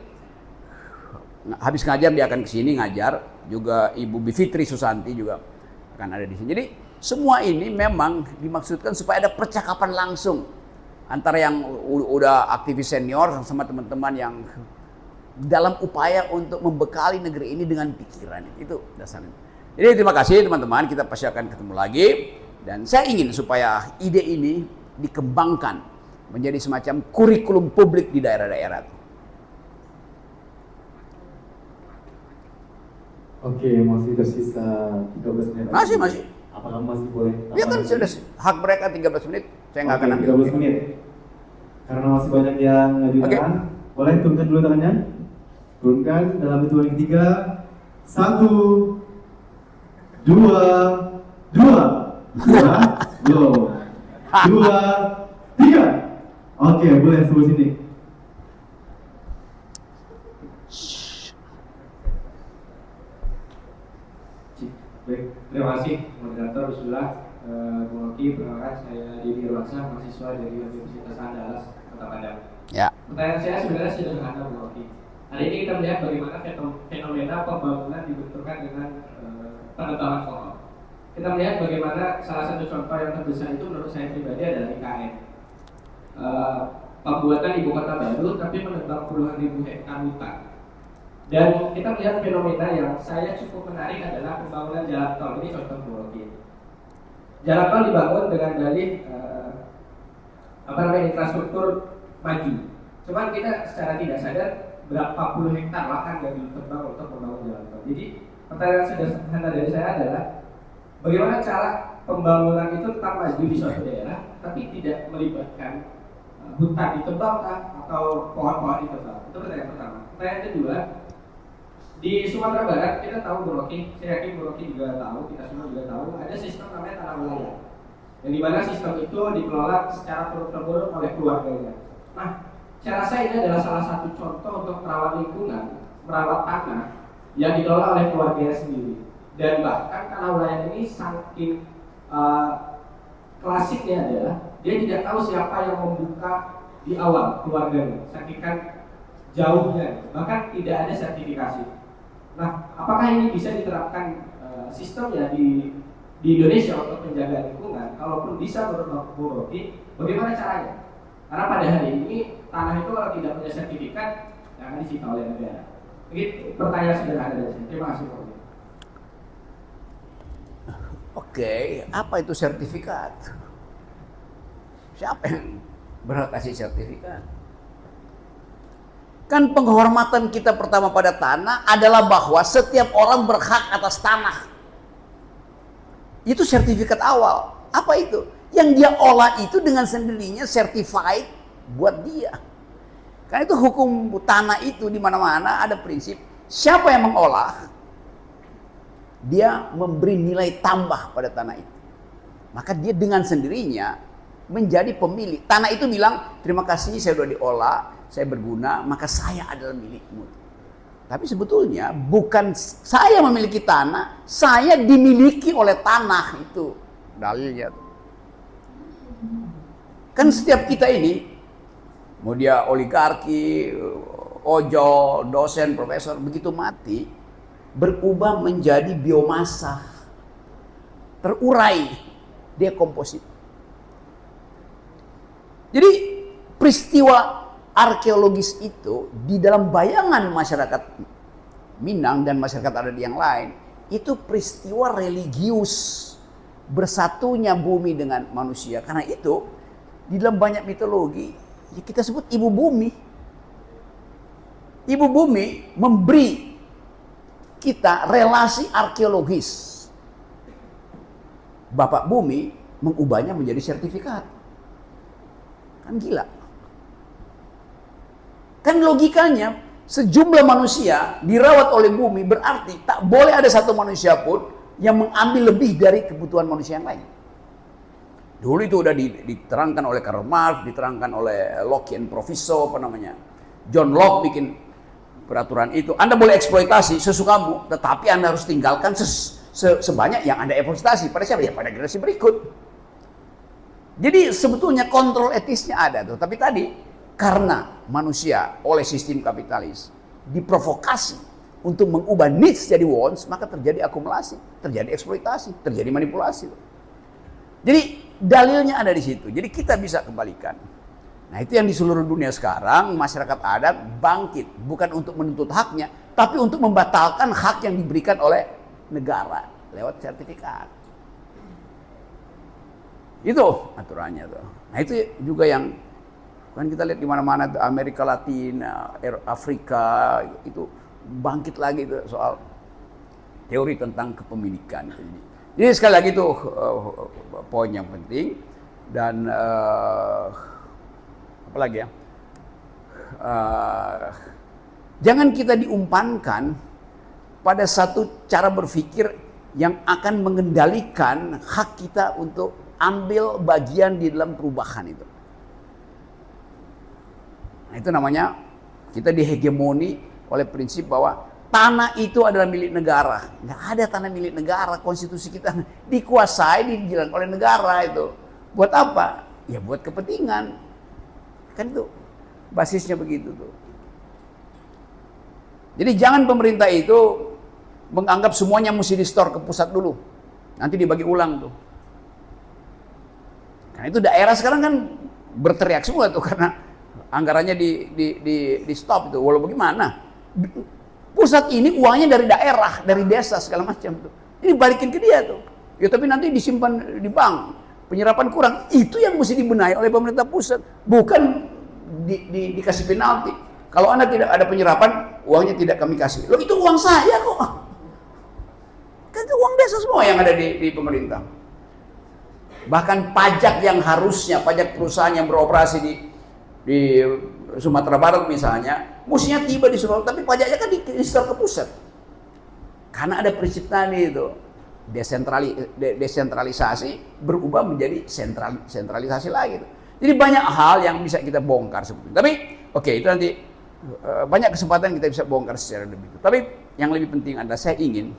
habis ngajar dia akan kesini ngajar, juga Ibu Bivitri Susanti juga akan ada di sini. Jadi semua ini memang dimaksudkan supaya ada percakapan langsung antara yang udah aktivis senior sama teman-teman yang dalam upaya untuk membekali negeri ini dengan pikiran. Itu dasarnya. Jadi terima kasih teman-teman, kita pasti akan ketemu lagi. Dan saya ingin supaya ide ini dikembangkan menjadi semacam kurikulum publik di daerah-daerah. Oke, masih tersisa 13 menit. Masih. Apakah masih boleh? Ya kan sudah hak mereka 13 menit, saya nggak akan ambil. 13 menit. Karena masih banyak yang ngajukan, boleh turunkan dulu tangannya. Turunkan dalam hitungan yang 3, 1, 2, 3. Oke, boleh sebelah sini. Baik, terima kasih moderator Usulah, Bung Rocky, perkenalkan saya Deddy Irwansyah, mahasiswa dari Universitas Andalas, Kota Padang. Ya. Pertanyaan saya sebenarnya sederhana, Bung Rocky. Hari ini kita melihat bagaimana fenomena pembangunan dibenturkan dengan penebangan pohon. Kita melihat bagaimana salah satu contoh yang terbesar itu menurut saya pribadi adalah IKN. Pembuatan ibu kota baru tapi menebang puluhan ribu hektar hutan. Dan kita melihat fenomena yang saya cukup menarik adalah pembangunan jalan tol. Ini contoh Bung. Jalan tol dibangun dengan dalih infrastruktur maju. Cuman kita secara tidak sadar berapa puluh hektar lahan yang ditebang untuk membangun jalan tol. Jadi pertanyaan sederhana dari saya adalah bagaimana cara pembangunan itu tetap maju di suatu daerah tapi tidak melibatkan hutan ditebang atau pohon-pohon ditebang. Itu pertanyaan pertama. Pertanyaan kedua, di Sumatera Barat kita tahu Bung Rocky, saya yakin Bung Rocky juga tahu, kita semua juga tahu, ada sistem namanya tanah wilayah. Yang dimana sistem itu dikelola secara turun-temurun oleh keluarganya. Nah, saya rasa ini adalah salah satu contoh untuk merawat lingkungan, merawat tanah yang dikelola oleh keluarganya sendiri. Dan bahkan tanah wilayah ini saking klasiknya adalah dia tidak tahu siapa yang membuka di awal keluarganya, saking jauhnya, bahkan tidak ada sertifikasi. Nah, apakah ini bisa diterapkan sistemnya di Indonesia untuk menjaga lingkungan? Kalaupun bisa menurut Bung Rocky, bagaimana caranya? Karena pada hari ini tanah itu kalau tidak punya sertifikat, akan disita oleh negara. Begitu pertanyaan sederhana dari saya. Terima kasih Bung Rocky. Oke, apa itu sertifikat? Siapa yang berhak kasih sertifikat? Kan penghormatan kita pertama pada tanah adalah bahwa setiap orang berhak atas tanah. Itu sertifikat awal. Apa itu? Yang dia olah itu dengan sendirinya certified buat dia. Karena itu hukum tanah itu di mana-mana ada prinsip siapa yang mengolah dia memberi nilai tambah pada tanah itu. Maka dia dengan sendirinya menjadi pemilik. Tanah itu bilang, terima kasih saya sudah diolah, saya berguna, maka saya adalah milikmu. Tapi sebetulnya bukan saya memiliki tanah, saya dimiliki oleh tanah itu. Dalilnya. Kan setiap kita ini, mau dia oligarki, ojol, dosen, profesor, begitu mati, berubah menjadi biomasa. Terurai, dia komposit. Jadi peristiwa arkeologis itu di dalam bayangan masyarakat Minang dan masyarakat adat yang lain, itu peristiwa religius, bersatunya bumi dengan manusia. Karena itu di dalam banyak mitologi ya kita sebut ibu bumi. Ibu bumi memberi kita relasi arkeologis. Bapak bumi mengubahnya menjadi sertifikat. Kan gila. Kan logikanya sejumlah manusia dirawat oleh bumi, berarti tak boleh ada satu manusia pun yang mengambil lebih dari kebutuhan manusia yang lain. Dulu itu udah diterangkan oleh Karl Marx, diterangkan oleh Locke and Proviso, apa namanya, John Locke bikin peraturan itu. Anda boleh eksploitasi sesukamu, tetapi Anda harus tinggalkan sebanyak yang Anda eksploitasi. Pada siapa? Ya pada generasi berikut. Jadi sebetulnya kontrol etisnya ada tuh. Tapi tadi karena manusia oleh sistem kapitalis diprovokasi untuk mengubah needs jadi wants, maka terjadi akumulasi, terjadi eksploitasi, terjadi manipulasi. Jadi dalilnya ada di situ. Jadi kita bisa kembalikan. Nah itu yang di seluruh dunia sekarang masyarakat adat bangkit bukan untuk menuntut haknya, tapi untuk membatalkan hak yang diberikan oleh negara lewat sertifikat. Itu aturannya tuh. Nah itu juga yang kan kita lihat di mana-mana, Amerika Latina, Afrika itu bangkit lagi tuh soal teori tentang kepemilikan. Jadi sekali lagi tuh poin yang penting dan apa lagi ya? Jangan kita diumpankan pada satu cara berpikir yang akan mengendalikan hak kita untuk ambil bagian di dalam perubahan itu. Nah, itu namanya kita dihegemoni oleh prinsip bahwa tanah itu adalah milik negara. Nggak ada tanah milik negara. Konstitusi kita dikuasai, dijalankan oleh negara itu. Buat apa? Ya buat kepentingan. Kan itu basisnya begitu tuh. Jadi jangan pemerintah itu menganggap semuanya mesti di-store ke pusat dulu. Nanti dibagi ulang tuh. Karena itu daerah sekarang kan berteriak semua tuh karena anggarannya di stop itu. Walau bagaimana, pusat ini uangnya dari daerah, dari desa segala macam tuh. Ini balikin ke dia tuh. Ya tapi nanti disimpan di bank, penyerapan kurang. Itu yang mesti dibenahi oleh pemerintah pusat, bukan dikasih penalti. Kalau Anda tidak ada penyerapan, uangnya tidak kami kasih. Loh itu uang saya kok. Kan itu uang desa semua yang ada di pemerintah. Bahkan pajak yang harusnya, pajak perusahaan yang beroperasi di Sumatera Barat misalnya, mestinya tiba di Sumatera, tapi pajaknya kan di-store ke pusat. Karena ada prinsip tadi itu, desentralisasi berubah menjadi sentralisasi lagi. Jadi banyak hal yang bisa kita bongkar sebetulnya. Tapi oke, itu nanti banyak kesempatan kita bisa bongkar secara lebih. Tapi yang lebih penting adalah saya ingin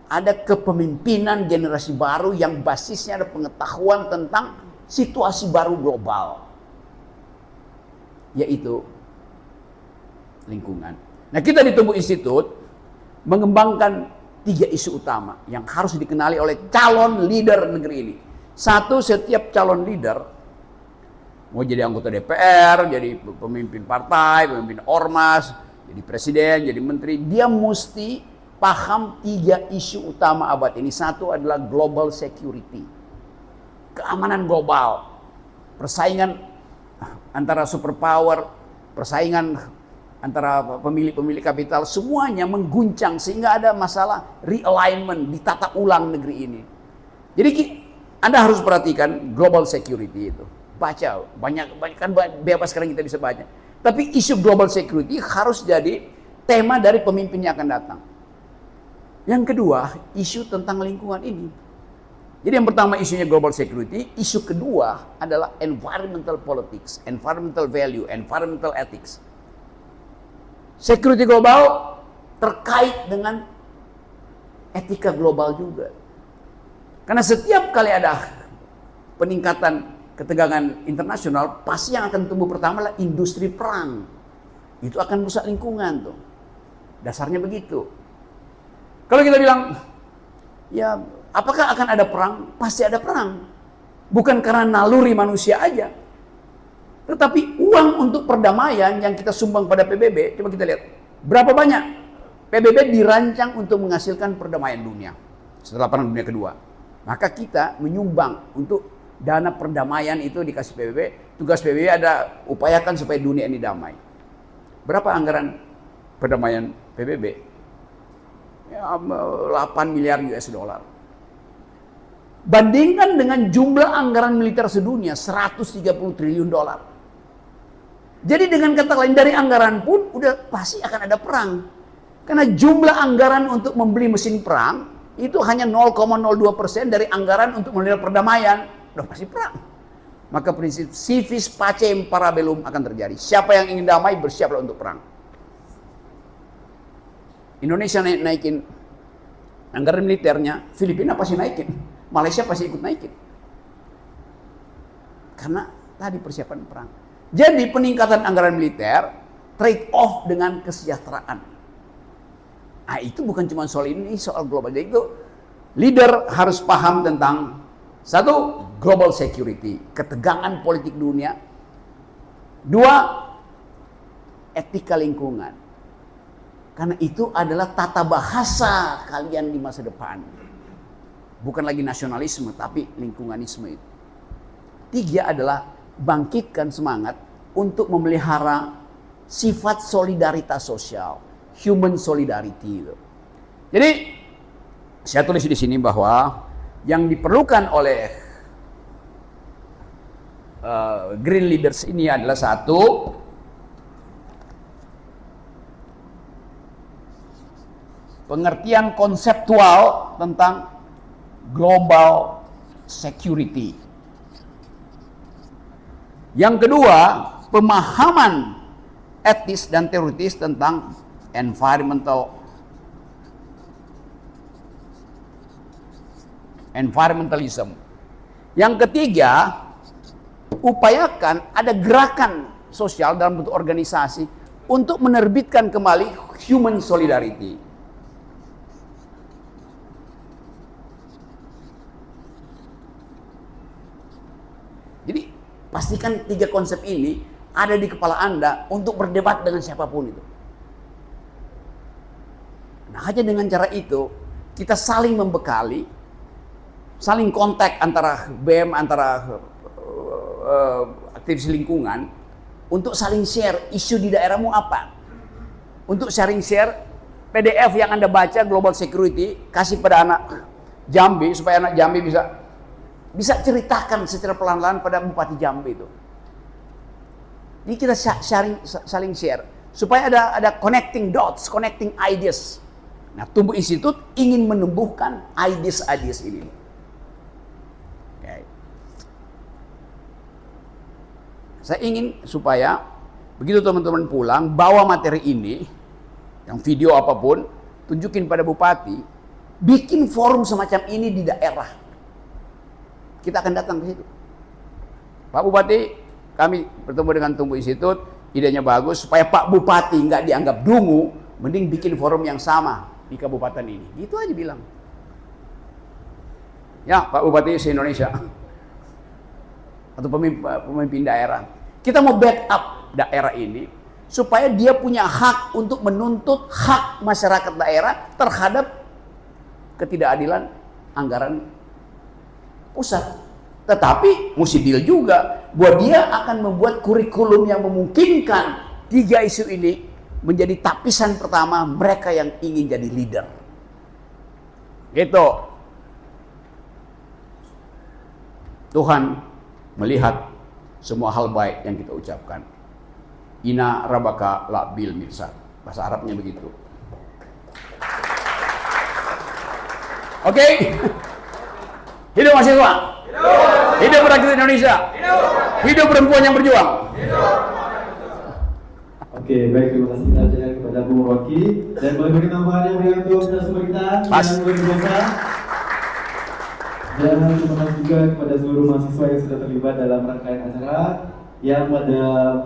ada kepemimpinan generasi baru yang basisnya ada pengetahuan tentang situasi baru global, yaitu lingkungan. Nah kita di Tumbuh Institute mengembangkan 3 isu utama yang harus dikenali oleh calon leader negeri ini. Satu, setiap calon leader mau jadi anggota DPR, jadi pemimpin partai, pemimpin ormas, jadi presiden, jadi menteri, dia mesti paham 3 isu utama abad ini. Satu adalah global security, keamanan global, persaingan antara superpower, persaingan antara pemilik kapital, semuanya mengguncang sehingga ada masalah realignment, ditata ulang negeri ini. Jadi Anda harus perhatikan global security itu. Baca, banyak kan bebas sekarang kita bisa baca. Tapi isu global security harus jadi tema dari pemimpin yang akan datang. Yang kedua, isu tentang lingkungan ini. Jadi yang pertama isunya global security, isu kedua adalah environmental politics, environmental value, environmental ethics. Security global terkait dengan etika global juga. Karena setiap kali ada peningkatan ketegangan internasional, pasti yang akan tumbuh pertama adalah industri perang. Itu akan merusak lingkungan tuh. Dasarnya begitu. Kalau kita bilang, ya apakah akan ada perang? Pasti ada perang. Bukan karena naluri manusia aja. Tetapi uang untuk perdamaian yang kita sumbang pada PBB, coba kita lihat. Berapa banyak PBB dirancang untuk menghasilkan perdamaian dunia setelah Perang Dunia Kedua. Maka kita menyumbang untuk dana perdamaian itu dikasih PBB. Tugas PBB ada upayakan supaya dunia ini damai. Berapa anggaran perdamaian PBB? Ya, 8 miliar US dollar. Bandingkan dengan jumlah anggaran militer sedunia 130 triliun dolar. Jadi dengan kata lain dari anggaran pun udah pasti akan ada perang. Karena jumlah anggaran untuk membeli mesin perang itu hanya 0,02% dari anggaran untuk menilai perdamaian. Udah pasti perang. Maka prinsip si vis pacem para bellum akan terjadi. Siapa yang ingin damai bersiaplah untuk perang. Indonesia naikin anggaran militernya, Filipina pasti naikin, Malaysia pasti ikut naikin. Karena tadi persiapan perang. Jadi peningkatan anggaran militer trade off dengan kesejahteraan. Nah, itu bukan cuma soal ini, soal global. Jadi itu leader harus paham tentang satu, global security, ketegangan politik dunia. Dua, etika lingkungan. Karena itu adalah tata bahasa kalian di masa depan. Bukan lagi nasionalisme, tapi lingkunganisme itu. Tiga adalah bangkitkan semangat untuk memelihara sifat solidaritas sosial, human solidarity itu. Jadi saya tulis di sini bahwa yang diperlukan oleh green leaders ini adalah satu, pengertian konseptual tentang global security. Yang kedua, pemahaman etis dan teoritis tentang environmentalism. Yang ketiga, upayakan ada gerakan sosial dalam bentuk organisasi untuk menerbitkan kembali human solidarity. Jadi pastikan tiga konsep ini ada di kepala Anda untuk berdebat dengan siapapun itu. Nah, hanya dengan cara itu kita saling membekali, saling kontak antara BEM, antara aktivis lingkungan untuk saling share isu di daerahmu apa. Untuk sharing share PDF yang Anda baca global security kasih pada anak Jambi supaya anak Jambi bisa ceritakan secara pelan-pelan pada Bupati Jambi itu. Jadi kita saling share supaya ada connecting dots, connecting ideas. Nah, Tumbuh Institut ingin menumbuhkan ideas ini. Okay. Saya ingin supaya begitu teman-teman pulang bawa materi ini, yang video apapun, tunjukin pada Bupati, bikin forum semacam ini di daerah. Kita akan datang ke situ. Pak Bupati, kami bertemu dengan Tumbuh Institut, idenya bagus supaya Pak Bupati nggak dianggap dungu, mending bikin forum yang sama di kabupaten ini. Gitu aja bilang. Ya, Pak Bupati se-Indonesia atau pemimpin daerah. Kita mau backup daerah ini supaya dia punya hak untuk menuntut hak masyarakat daerah terhadap ketidakadilan anggaran pusat. Tetapi mesti deal juga bahwa dia akan membuat kurikulum yang memungkinkan tiga isu ini menjadi tapisan pertama mereka yang ingin jadi leader. Gitu. Tuhan melihat semua hal baik yang kita ucapkan. Ina rabaka la bil mirsad. Bahasa Arabnya begitu. Oke? Hidup mahasiswa. Hidup rakyat Indonesia. Hidup perempuan yang berjuang. Oke, baik, terima kasih kita ajarkan kepada Bung Rocky dan boleh beri tambahan yang berikan untuk narasumber kita yang luar biasa. Dan terima kasih juga kepada seluruh mahasiswa yang sudah terlibat dalam rangkaian acara yang pada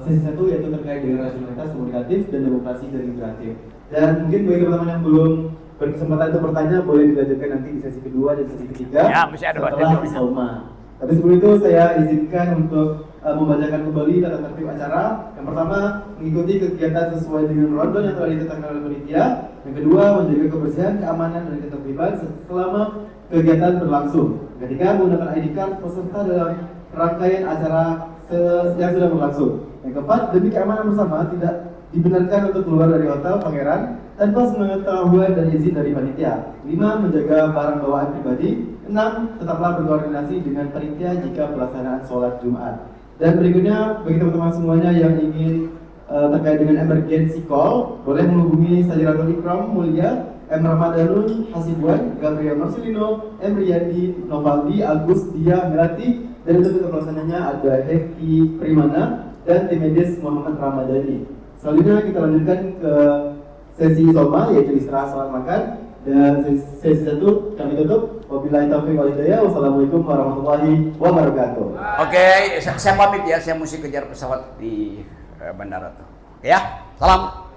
sesi 1 yaitu terkait dengan rasionalitas komunikatif dan demokrasi dan integratif. Dan mungkin bagi teman-teman yang belum berkesempatan untuk bertanya boleh dilanjutkan nanti di sesi kedua dan sesi ketiga Ya, mesti ada setelah Salma. Tapi sebelum itu saya izinkan untuk membacakan kembali tata tertib acara. Yang pertama, mengikuti kegiatan sesuai dengan rundown yang telah ditetapkan oleh panitia. Yang kedua, menjaga kebersihan, keamanan, dan ketertiban selama kegiatan berlangsung. Ketiga, menggunakan ID card peserta dalam rangkaian acara yang sudah berlangsung. Yang keempat, demi keamanan bersama tidak dibenarkan untuk keluar dari hotel Pangeran tanpa sepengetahuan dan izin dari panitia. 5. Menjaga barang bawaan pribadi. 6. Tetaplah berkoordinasi dengan panitia jika pelaksanaan sholat Jumat. Dan berikutnya, bagi teman-teman semuanya yang ingin terkait dengan emergency call, boleh menghubungi Sajiratul Ikram Mulia, M. Ramadanun, Hasibuan, Gabriel Marcelino, M. Riyadi, Novaldi, Agus, Dia, Melati, dan untuk pelaksananya ada Heki Primana dan tim medis Muhammad Ramadhani. Selanjutnya kita lanjutkan ke sesi Soma, yaitu istirahat salat makan. Dan sesi 1 kami tutup. Wabillahi taufiq wal hidayah. Wassalamualaikum warahmatullahi wabarakatuh. Oke, saya pamit ya, saya mesti kejar pesawat di bandara tuh. Ya, salam.